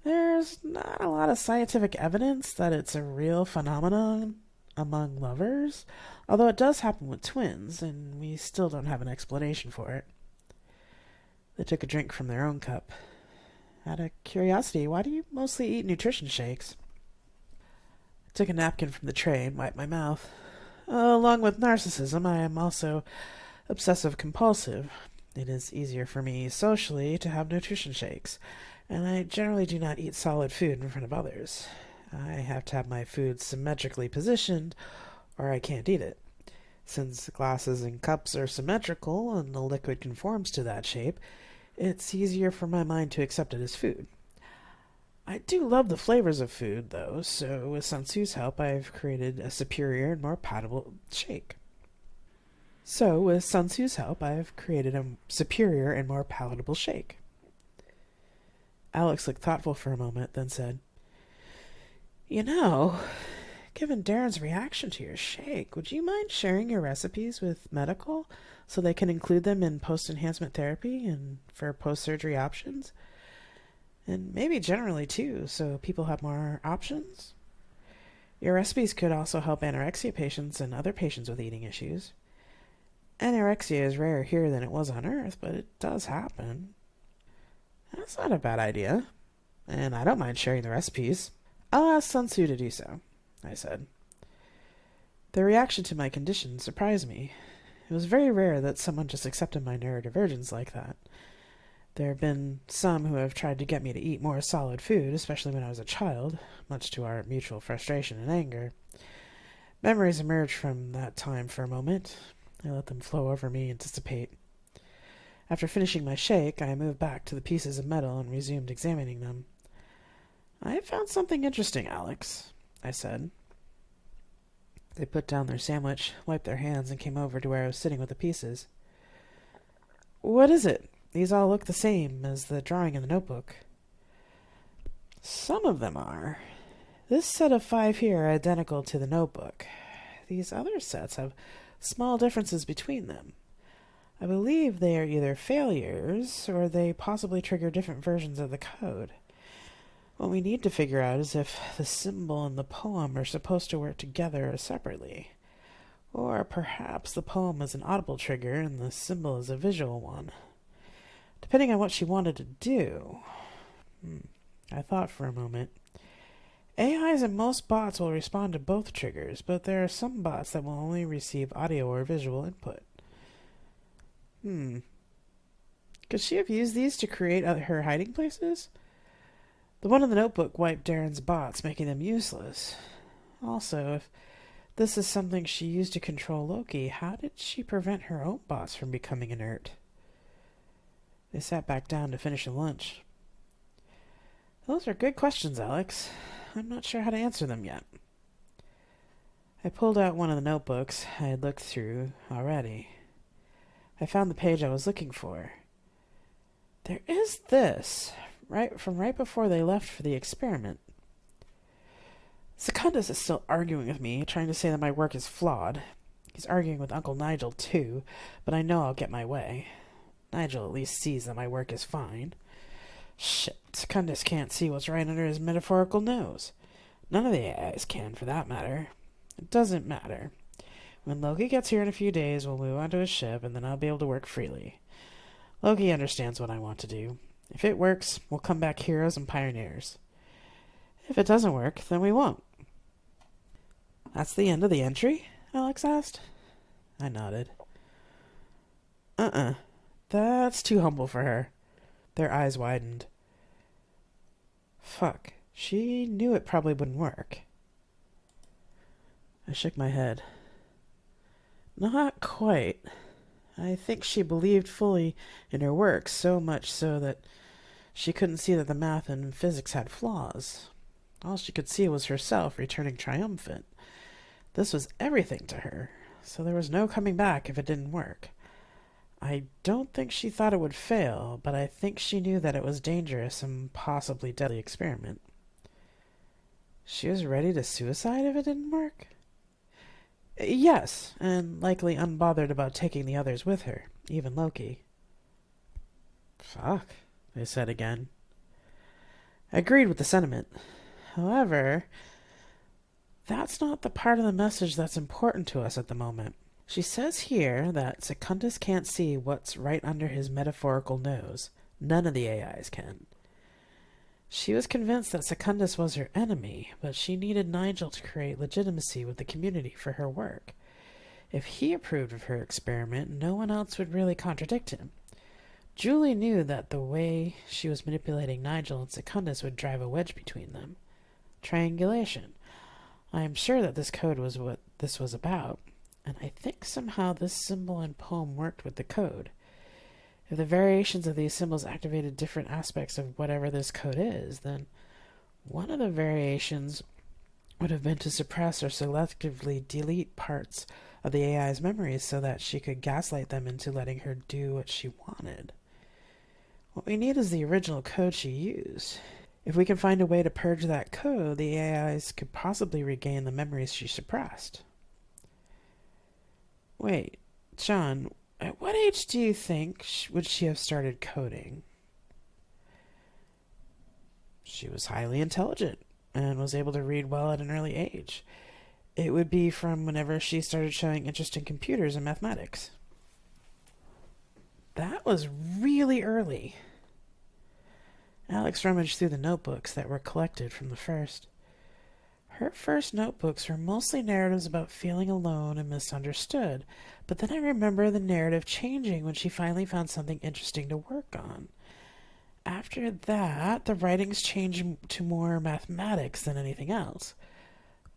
There's not a lot of scientific evidence that it's a real phenomenon among lovers, although it does happen with twins, and we still don't have an explanation for it. They took a drink from their own cup. Out of curiosity, why do you mostly eat nutrition shakes? I took a napkin from the tray and wiped my mouth. Along with narcissism, I am also obsessive-compulsive. It is easier for me socially to have nutrition shakes, and I generally do not eat solid food in front of others. I have to have my food symmetrically positioned, or I can't eat it. Since glasses and cups are symmetrical and the liquid conforms to that shape, it's easier for my mind to accept it as food. I do love the flavors of food, though, so with Sun Tzu's help, I've created a superior and more palatable shake. Alex looked thoughtful for a moment, then said, You know, given Darren's reaction to your shake, would you mind sharing your recipes with medical so they can include them in post-enhancement therapy and for post-surgery options? And maybe generally, too, so people have more options? Your recipes could also help anorexia patients and other patients with eating issues. Anorexia is rarer here than it was on Earth, but it does happen. That's not a bad idea, and I don't mind sharing the recipes. I'll ask Sun Tzu to do so, I said. The reaction to my condition surprised me. It was very rare that someone just accepted my neurodivergence like that. There have been some who have tried to get me to eat more solid food, especially when I was a child, much to our mutual frustration and anger. Memories emerged from that time for a moment. I let them flow over me and dissipate. After finishing my shake, I moved back to the pieces of metal and resumed examining them. I have found something interesting, Alex, I said. They put down their sandwich, wiped their hands, and came over to where I was sitting with the pieces. What is it? These all look the same as the drawing in the notebook. Some of them are. This set of 5 here are identical to the notebook. These other sets have small differences between them. I believe they are either failures, or they possibly trigger different versions of the code. What we need to figure out is if the symbol and the poem are supposed to work together or separately. Or perhaps the poem is an audible trigger and the symbol is a visual one. Depending on what she wanted to do. I thought for a moment. AIs and most bots will respond to both triggers, but there are some bots that will only receive audio or visual input. Could she have used these to create her hiding places? The one in the notebook wiped Darren's bots, making them useless. Also, if this is something she used to control Loki, how did she prevent her own bots from becoming inert? They sat back down to finish their lunch. Those are good questions, Alex. I'm not sure how to answer them yet. I pulled out one of the notebooks I had looked through already. I found the page I was looking for. There is this, right before they left for the experiment. Secundus is still arguing with me, trying to say that my work is flawed. He's arguing with Uncle Nigel, too, but I know I'll get my way. Nigel at least sees that my work is fine. Shit, Secundus can't see what's right under his metaphorical nose. None of the AIs can, for that matter. It doesn't matter. When Loki gets here in a few days, we'll move onto his ship, and then I'll be able to work freely. Loki understands what I want to do. If it works, we'll come back heroes and pioneers. If it doesn't work, then we won't. That's the end of the entry? Alex asked. I nodded. That's too humble for her. Their eyes widened. Fuck. She knew it probably wouldn't work. I shook my head. Not quite. I think she believed fully in her work, so much so that she couldn't see that the math and physics had flaws. All she could see was herself returning triumphant. This was everything to her, so there was no coming back if it didn't work. I don't think she thought it would fail, but I think she knew that it was dangerous and possibly deadly experiment. She was ready to suicide if it didn't work? Yes, and likely unbothered about taking the others with her, even Loki. Fuck, I said again. I agreed with the sentiment. However, that's not the part of the message that's important to us at the moment. She says here that Secundus can't see what's right under his metaphorical nose. None of the AIs can. She was convinced that Secundus was her enemy, but she needed Nigel to create legitimacy with the community for her work. If he approved of her experiment, no one else would really contradict him. Julie knew that the way she was manipulating Nigel and Secundus would drive a wedge between them. Triangulation. I am sure that this code was what this was about. And I think somehow this symbol and poem worked with the code. If the variations of these symbols activated different aspects of whatever this code is, then one of the variations would have been to suppress or selectively delete parts of the AI's memories so that she could gaslight them into letting her do what she wanted. What we need is the original code she used. If we can find a way to purge that code, the AIs could possibly regain the memories she suppressed. Wait, John, at what age do you think would she have started coding? She was highly intelligent and was able to read well at an early age. It would be from whenever she started showing interest in computers and mathematics. That was really early. Alex rummaged through the notebooks that were collected from the first. Her first notebooks were mostly narratives about feeling alone and misunderstood, but then I remember the narrative changing when she finally found something interesting to work on. After that, the writings changed to more mathematics than anything else.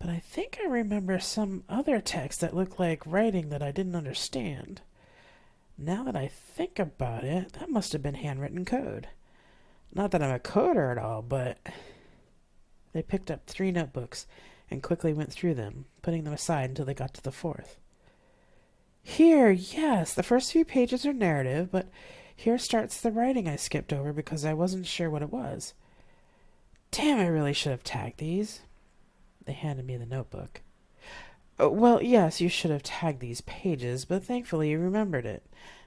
But I think I remember some other text that looked like writing that I didn't understand. Now that I think about it, that must have been handwritten code. Not that I'm a coder at all, but... They picked up 3 notebooks and quickly went through them, putting them aside until they got to the 4th. Here, yes, the first few pages are narrative, but here starts the writing I skipped over because I wasn't sure what it was. Damn, I really should have tagged these. They handed me the notebook. Oh, well, yes, you should have tagged these pages, but thankfully you remembered it.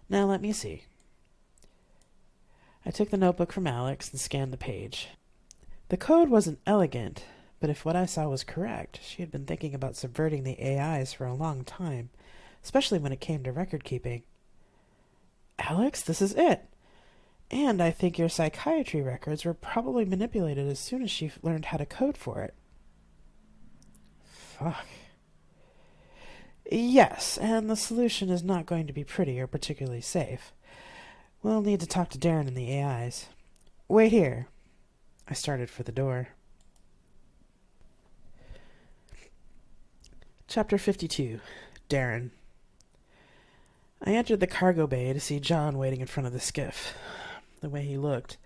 Now let me see. I took the notebook from Alex and scanned the page. The code wasn't elegant, but if what I saw was correct, she had been thinking about subverting the AIs for a long time, especially when it came to record keeping. Alex, this is it. And I think your psychiatry records were probably manipulated as soon as she learned how to code for it. Fuck. Yes, and the solution is not going to be pretty or particularly safe. We'll need to talk to Darren and the AIs. Wait here. I started for the door. Chapter 52. Darren. I entered the cargo bay to see John waiting in front of the skiff. The way he looked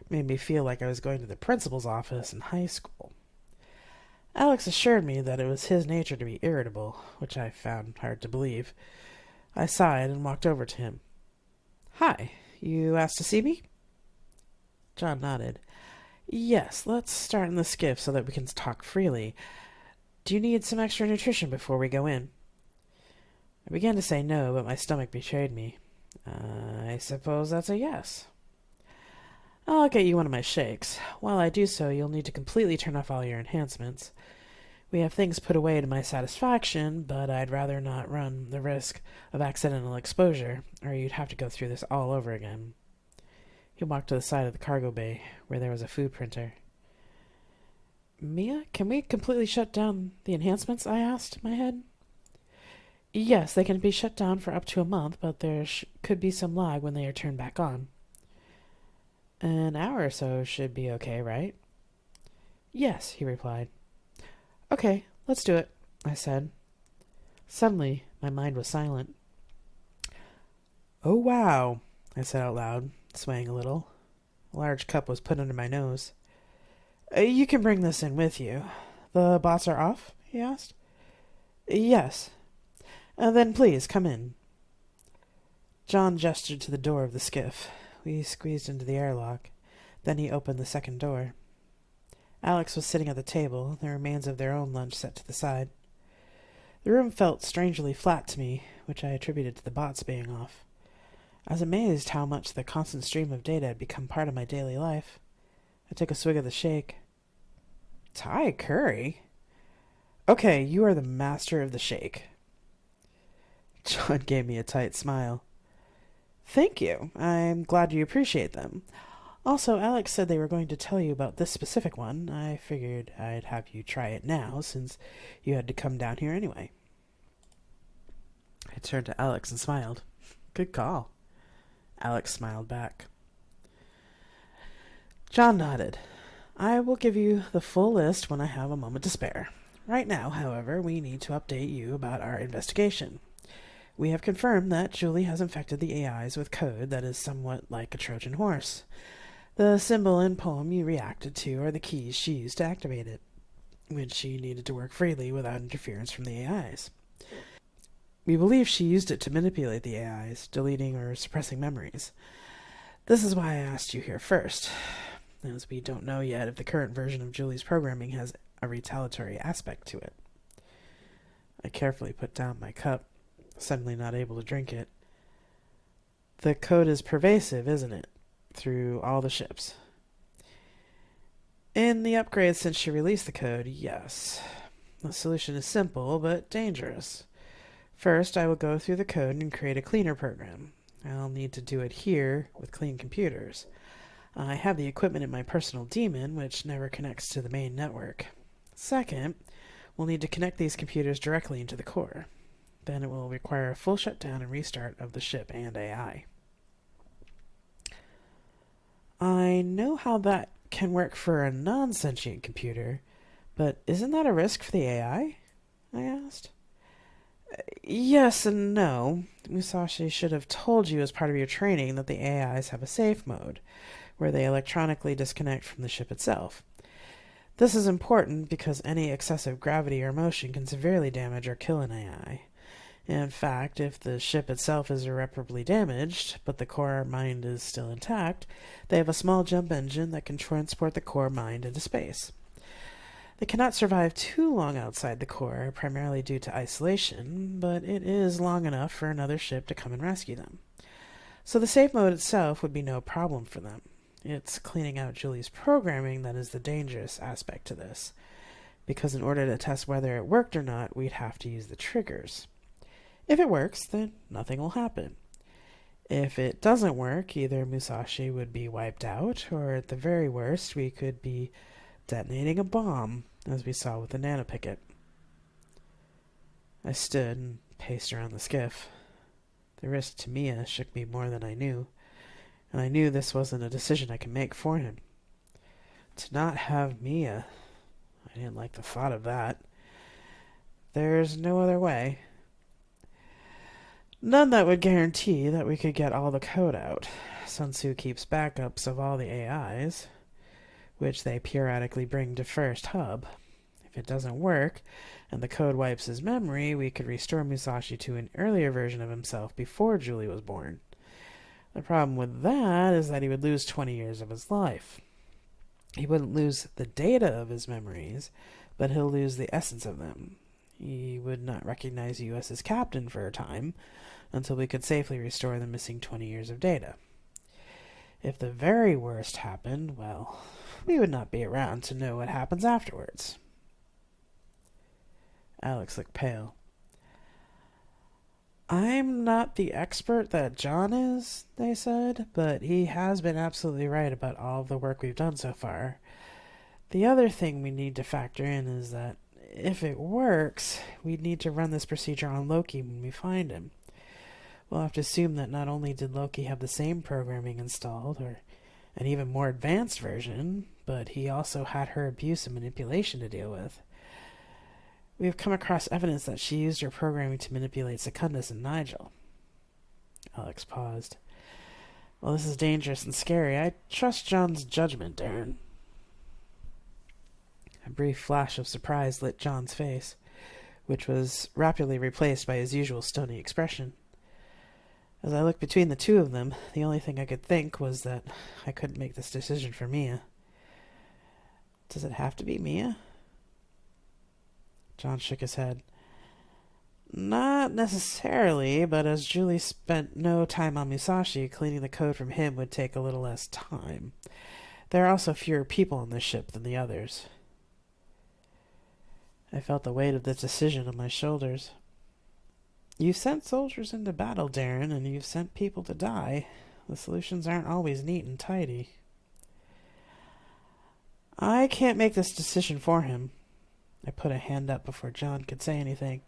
made me feel like I was going to the principal's office in high school. Alex assured me that it was his nature to be irritable, which I found hard to believe. I sighed and walked over to him. Hi, you asked to see me? John nodded. Yes, let's start in the skiff so that we can talk freely. Do you need some extra nutrition before we go in? I began to say no, but my stomach betrayed me. I suppose that's a yes. I'll get you one of my shakes. While I do so, you'll need to completely turn off all your enhancements. We have things put away to my satisfaction, but I'd rather not run the risk of accidental exposure, or you'd have to go through this all over again. He walked to the side of the cargo bay, where there was a food printer. Mia, can we completely shut down the enhancements? I asked in my head. Yes, they can be shut down for up to a month, but there could be some lag when they are turned back on. An hour or so should be okay, right? Yes, he replied. Okay, let's do it, I said. Suddenly, my mind was silent. Oh, wow, I said out loud, swaying a little. A large cup was put under my nose. You can bring this in with you. The bots are off? He asked. Yes. Then please, come in. John gestured to the door of the skiff. We squeezed into the airlock. Then he opened the second door. Alex was sitting at the table, the remains of their own lunch set to the side. The room felt strangely flat to me, which I attributed to the bots being off. I was amazed how much the constant stream of data had become part of my daily life. I took a swig of the shake. Thai curry? Okay, you are the master of the shake. John gave me a tight smile. Thank you. I'm glad you appreciate them. Also, Alex said they were going to tell you about this specific one. I figured I'd have you try it now, since you had to come down here anyway. I turned to Alex and smiled. Good call. Alex smiled back. John nodded. I will give you the full list when I have a moment to spare. Right now, however, we need to update you about our investigation. We have confirmed that Julie has infected the AIs with code that is somewhat like a Trojan horse. The symbol and poem you reacted to are the keys she used to activate it, when she needed to work freely without interference from the AIs. We believe she used it to manipulate the AIs, deleting or suppressing memories. This is why I asked you here first, as we don't know yet if the current version of Julie's programming has a retaliatory aspect to it. I carefully put down my cup, suddenly not able to drink it. The code is pervasive, isn't it? Through all the ships. In the upgrades since she released the code, yes. The solution is simple, but dangerous. First, I will go through the code and create a cleaner program. I'll need to do it here with clean computers. I have the equipment in my personal daemon, which never connects to the main network. Second, we'll need to connect these computers directly into the core. Then it will require a full shutdown and restart of the ship and AI. I know how that can work for a non-sentient computer, but isn't that a risk for the AI? I asked. Yes and no. Musashi should have told you as part of your training that the AIs have a safe mode, where they electronically disconnect from the ship itself. This is important because any excessive gravity or motion can severely damage or kill an AI. In fact, if the ship itself is irreparably damaged, but the core mind is still intact, they have a small jump engine that can transport the core mind into space. They cannot survive too long outside the core, primarily due to isolation, but it is long enough for another ship to come and rescue them. So the safe mode itself would be no problem for them. It's cleaning out Julie's programming that is the dangerous aspect to this, because in order to test whether it worked or not, we'd have to use the triggers. If it works, then nothing will happen. If it doesn't work, either Musashi would be wiped out, or at the very worst, we could be detonating a bomb, as we saw with the nanopicket. I stood and paced around the skiff. The risk to Mia shook me more than I knew, and I knew this wasn't a decision I could make for him. To not have Mia, I didn't like the thought of that. There's no other way. None that would guarantee that we could get all the code out. Sun Tzu keeps backups of all the AIs, which they periodically bring to First Hub. If it doesn't work, and the code wipes his memory, we could restore Musashi to an earlier version of himself before Julie was born. The problem with that is that he would lose 20 years of his life. He wouldn't lose the data of his memories, but he'll lose the essence of them. He would not recognize you as his captain for a time, until we could safely restore the missing 20 years of data. If the very worst happened, well, we would not be around to know what happens afterwards. Alex looked pale. I'm not the expert that John is, they said, but he has been absolutely right about all of the work we've done so far. The other thing we need to factor in is that if it works, we'd need to run this procedure on Loki when we find him. We'll have to assume that not only did Loki have the same programming installed, or an even more advanced version, but he also had her abuse and manipulation to deal with. We have come across evidence that she used her programming to manipulate Secundus and Nigel. Alex paused. Well, this is dangerous and scary. I trust John's judgment, Darren. A brief flash of surprise lit John's face, which was rapidly replaced by his usual stony expression. As I looked between the two of them, the only thing I could think was that I couldn't make this decision for Mia. Does it have to be Mia? John shook his head. Not necessarily, but as Julie spent no time on Musashi, cleaning the code from him would take a little less time. There are also fewer people on this ship than the others. I felt the weight of this decision on my shoulders. You've sent soldiers into battle, Darren, and you've sent people to die. The solutions aren't always neat and tidy. I can't make this decision for him. I put a hand up before John could say anything.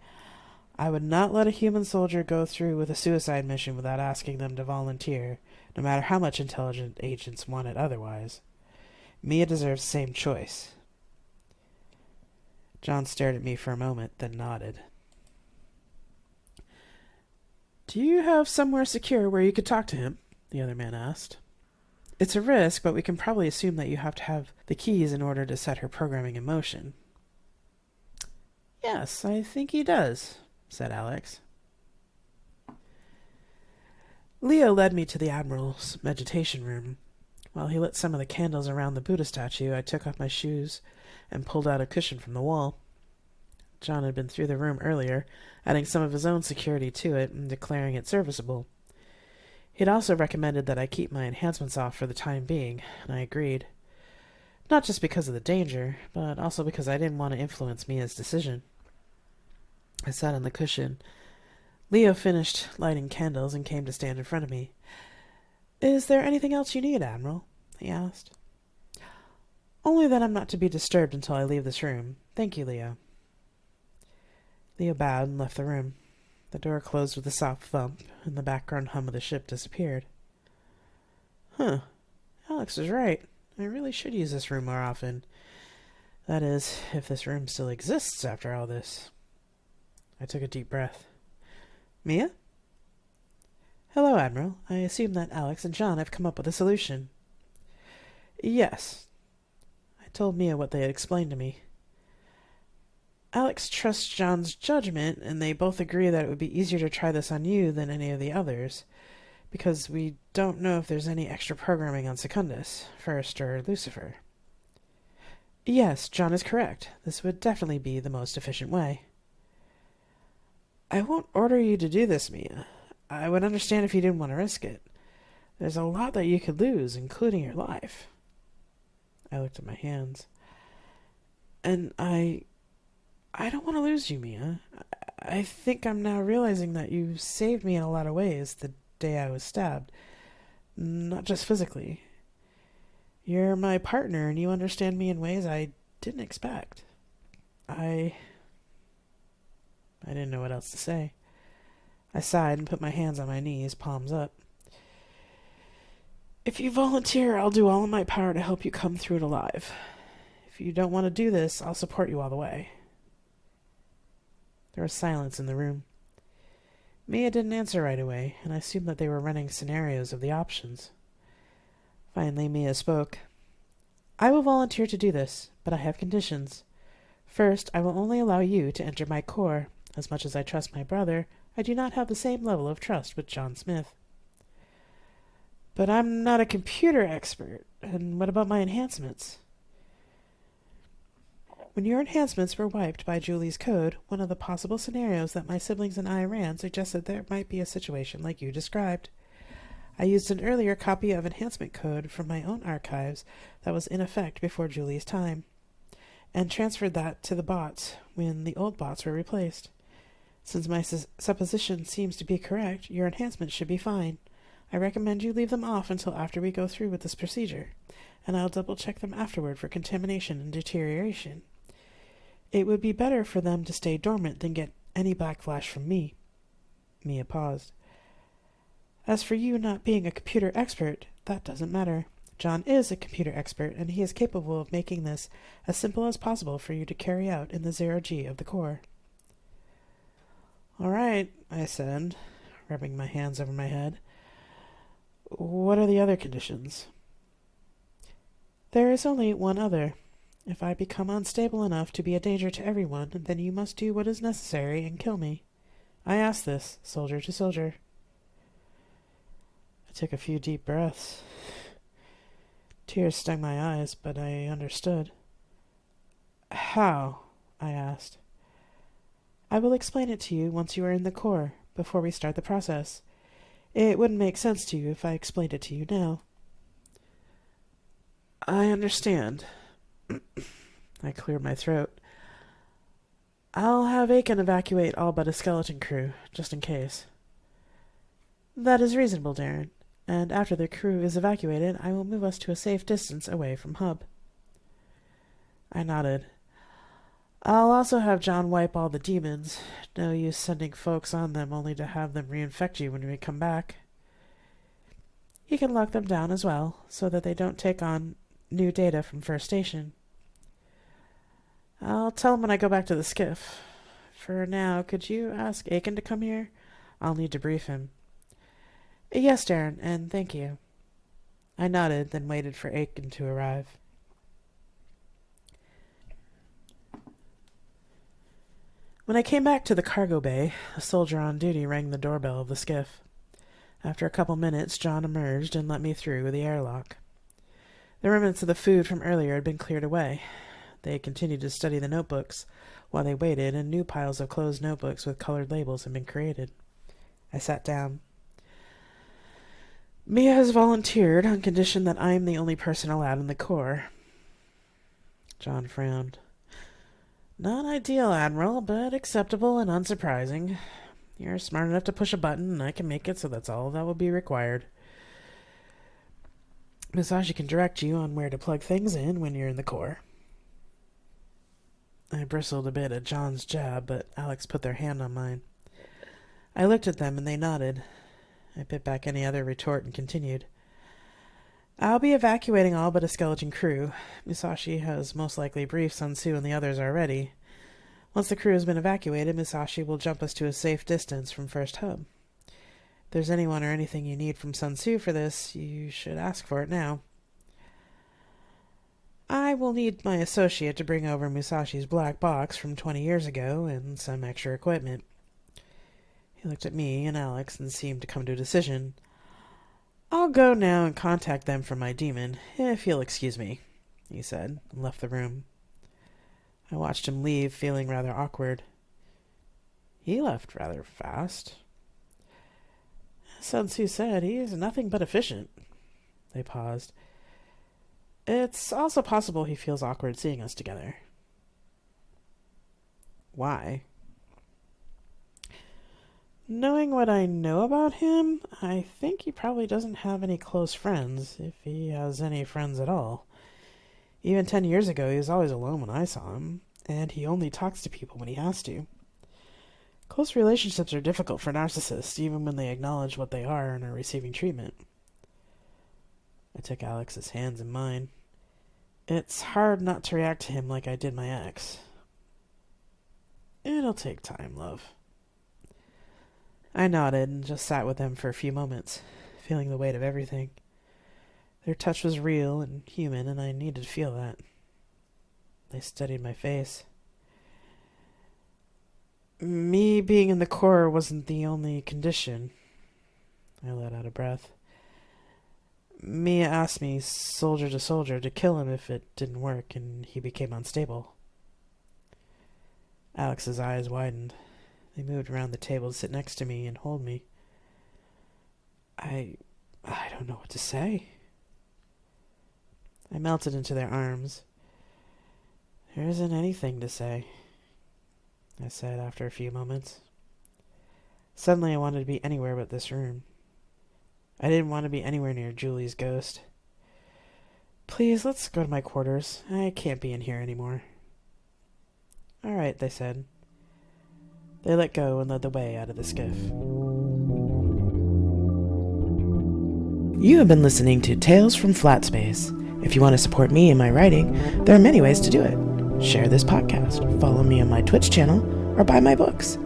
I would not let a human soldier go through with a suicide mission without asking them to volunteer, no matter how much intelligent agents want it otherwise. Mia deserves the same choice. John stared at me for a moment, then nodded. Do you have somewhere secure where you could talk to him? The other man asked. It's a risk, but we can probably assume that you have to have the keys in order to set her programming in motion. Yes, I think he does, said Alex. Leo led me to the Admiral's meditation room. While he lit some of the candles around the Buddha statue, I took off my shoes and pulled out a cushion from the wall. John had been through the room earlier, adding some of his own security to it and declaring it serviceable. He'd also recommended that I keep my enhancements off for the time being, and I agreed. Not just because of the danger, but also because I didn't want to influence Mia's decision. I sat on the cushion. Leo finished lighting candles and came to stand in front of me. Is there anything else you need, Admiral? He asked. Only that I'm not to be disturbed until I leave this room. Thank you, Leo. Leo bowed and left the room. The door closed with a soft thump, and the background hum of the ship disappeared. Alex was right. I really should use this room more often. That is, if this room still exists after all this. I took a deep breath. Mia? Hello, Admiral. I assume that Alex and John have come up with a solution. Yes. I told Mia what they had explained to me. Alex trusts John's judgment, and they both agree that it would be easier to try this on you than any of the others, because we don't know if there's any extra programming on Secundus, First, or Lucifer. Yes, John is correct. This would definitely be the most efficient way. I won't order you to do this, Mia. I would understand if you didn't want to risk it. There's a lot that you could lose, including your life. I looked at my hands. And I don't want to lose you, Mia. I think I'm now realizing that you saved me in a lot of ways the day I was stabbed. Not just physically. You're my partner, and you understand me in ways I didn't expect. I didn't know what else to say. I sighed and put my hands on my knees, palms up. If you volunteer, I'll do all in my power to help you come through it alive. If you don't want to do this, I'll support you all the way. There was silence in the room. Mia didn't answer right away, and I assumed that they were running scenarios of the options. Finally, Mia spoke. I will volunteer to do this, but I have conditions. First, I will only allow you to enter my corps. As much as I trust my brother, I do not have the same level of trust with John Smith. But I'm not a computer expert, and what about my enhancements? When your enhancements were wiped by Julie's code, one of the possible scenarios that my siblings and I ran suggested there might be a situation like you described. I used an earlier copy of enhancement code from my own archives that was in effect before Julie's time, and transferred that to the bots when the old bots were replaced. Since my supposition seems to be correct, your enhancements should be fine. I recommend you leave them off until after we go through with this procedure, and I'll double-check them afterward for contamination and deterioration. It would be better for them to stay dormant than get any backlash from me. Mia paused. As for you not being a computer expert, that doesn't matter. John is a computer expert, and he is capable of making this as simple as possible for you to carry out in the 0G of the core. All right, I said, rubbing my hands over my head. What are the other conditions? There is only one other. If I become unstable enough to be a danger to everyone, then you must do what is necessary and kill me. I ask this, soldier to soldier. I took a few deep breaths. Tears stung my eyes, but I understood. How? I asked. I will explain it to you once you are in the Corps, before we start the process. It wouldn't make sense to you if I explained it to you now. I understand. I cleared my throat. I'll have Aiken evacuate all but a skeleton crew, just in case. That is reasonable, Darren, and after the crew is evacuated, I will move us to a safe distance away from Hub. I nodded. I'll also have John wipe all the demons. No use sending folks on them only to have them reinfect you when we come back. He can lock them down as well, so that they don't take on new data from First Station. I'll tell him when I go back to the skiff. For now, could you ask Aiken to come here? I'll need to brief him. Yes, Darren, and thank you. I nodded, then waited for Aiken to arrive. When I came back to the cargo bay, a soldier on duty rang the doorbell of the skiff. After a couple minutes, John emerged and let me through the airlock. The remnants of the food from earlier had been cleared away. They had continued to study the notebooks while they waited, and new piles of closed notebooks with colored labels had been created. I sat down. Mia has volunteered on condition that I am the only person allowed in the Corps. John frowned. Not ideal, Admiral, but acceptable and unsurprising. You're smart enough to push a button, and I can make it, so that's all that will be required. Misashi can direct you on where to plug things in when you're in the Corps. I bristled a bit at John's jab, but Alex put their hand on mine. I looked at them, and they nodded. I bit back any other retort and continued. I'll be evacuating all but a skeleton crew. Musashi has most likely briefed Sun Tzu and the others already. Once the crew has been evacuated, Musashi will jump us to a safe distance from First Hub. If there's anyone or anything you need from Sun Tzu for this, you should ask for it now. I will need my associate to bring over Musashi's black box from 20 years ago and some extra equipment. He looked at me and Alex and seemed to come to a decision. I'll go now and contact them for my demon, if you'll excuse me, he said, and left the room. I watched him leave, feeling rather awkward. He left rather fast. Sun Tzu said he's nothing but efficient. They paused. It's also possible he feels awkward seeing us together. Why? Knowing what I know about him, I think he probably doesn't have any close friends, if he has any friends at all. Even 10 years ago, he was always alone when I saw him, and he only talks to people when he has to. Close relationships are difficult for narcissists, even when they acknowledge what they are and are receiving treatment. I took Alex's hands in mine. It's hard not to react to him like I did my ex. It'll take time, love. I nodded and just sat with them for a few moments, feeling the weight of everything. Their touch was real and human, and I needed to feel that. They studied my face. Me being in the Corps wasn't the only condition. I let out a breath. Mia asked me, soldier to soldier, to kill him if it didn't work and he became unstable. Alex's eyes widened. They moved around the table to sit next to me and hold me. I don't know what to say. I melted into their arms. There isn't anything to say, I said after a few moments. Suddenly I wanted to be anywhere but this room. I didn't want to be anywhere near Julie's ghost. Please, let's go to my quarters. I can't be in here anymore. All right, they said. They let go and led the way out of the skiff. You have been listening to Tales from Flat Space. If you want to support me in my writing, there are many ways to do it. Share this podcast, follow me on my Twitch channel, or buy my books.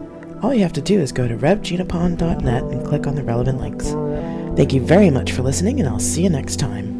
All you have to do is go to revgenapon.net and click on the relevant links. Thank you very much for listening, and I'll see you next time.